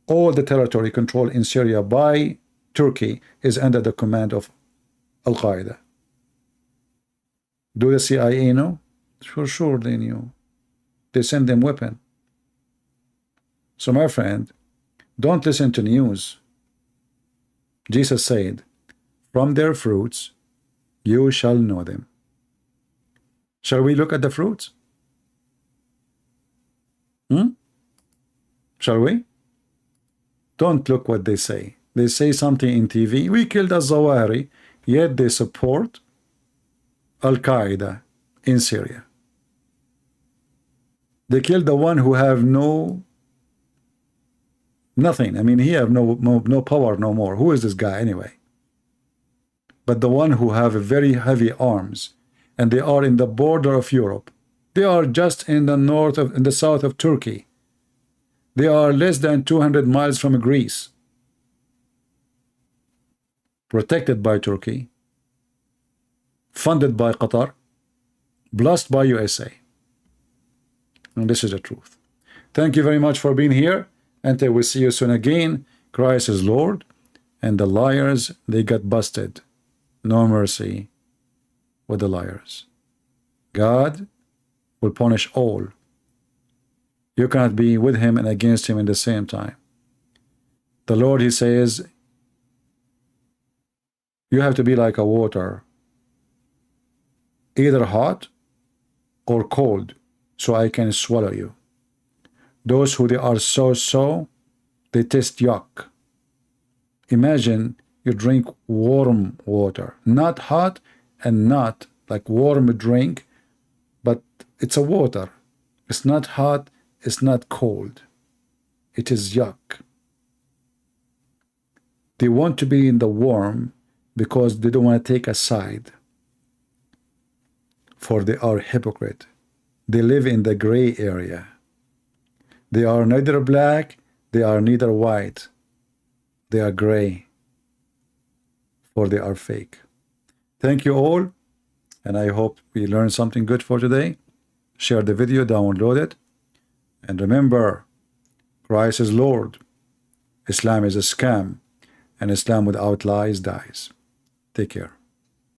all the territory controlled in Syria by Turkey is under the command of Al-Qaeda. Do the CIA know? For sure they knew. They sent them weapons. So my friend, don't listen to news. Jesus said, from their fruits you shall know them. Shall we look at the fruits? Shall we? Don't look what they say. They say something in TV. We killed al-Zawahiri, yet they support Al-Qaeda in Syria. They killed the one who have nothing. I mean, he have no power no more. Who is this guy anyway? But the one who have very heavy arms, and they are in the border of Europe. They are just in the south of Turkey. They are less than 200 miles from Greece, protected by Turkey, funded by Qatar, blessed by USA. And this is the truth. Thank you very much for being here. Until we see you soon again. Christ is Lord, and the liars, they got busted. No mercy with the liars. God will punish all. You cannot be with him and against him at the same time. The Lord, he says, you have to be like a water, either hot or cold, so I can swallow you. Those who they are so, they taste yuck. Imagine you drink warm water, not hot and not like warm drink, but it's a water. It's not hot, it's not cold. It is yuck. They want to be in the warm because they don't want to take a side. For they are hypocrite. They live in the gray area. They are neither black, they are neither white. They are gray. For they are fake. Thank you all, and I hope we learned something good for today. Share the video, download it, and remember, Christ is Lord. Islam is a scam, and Islam without lies dies. Take care.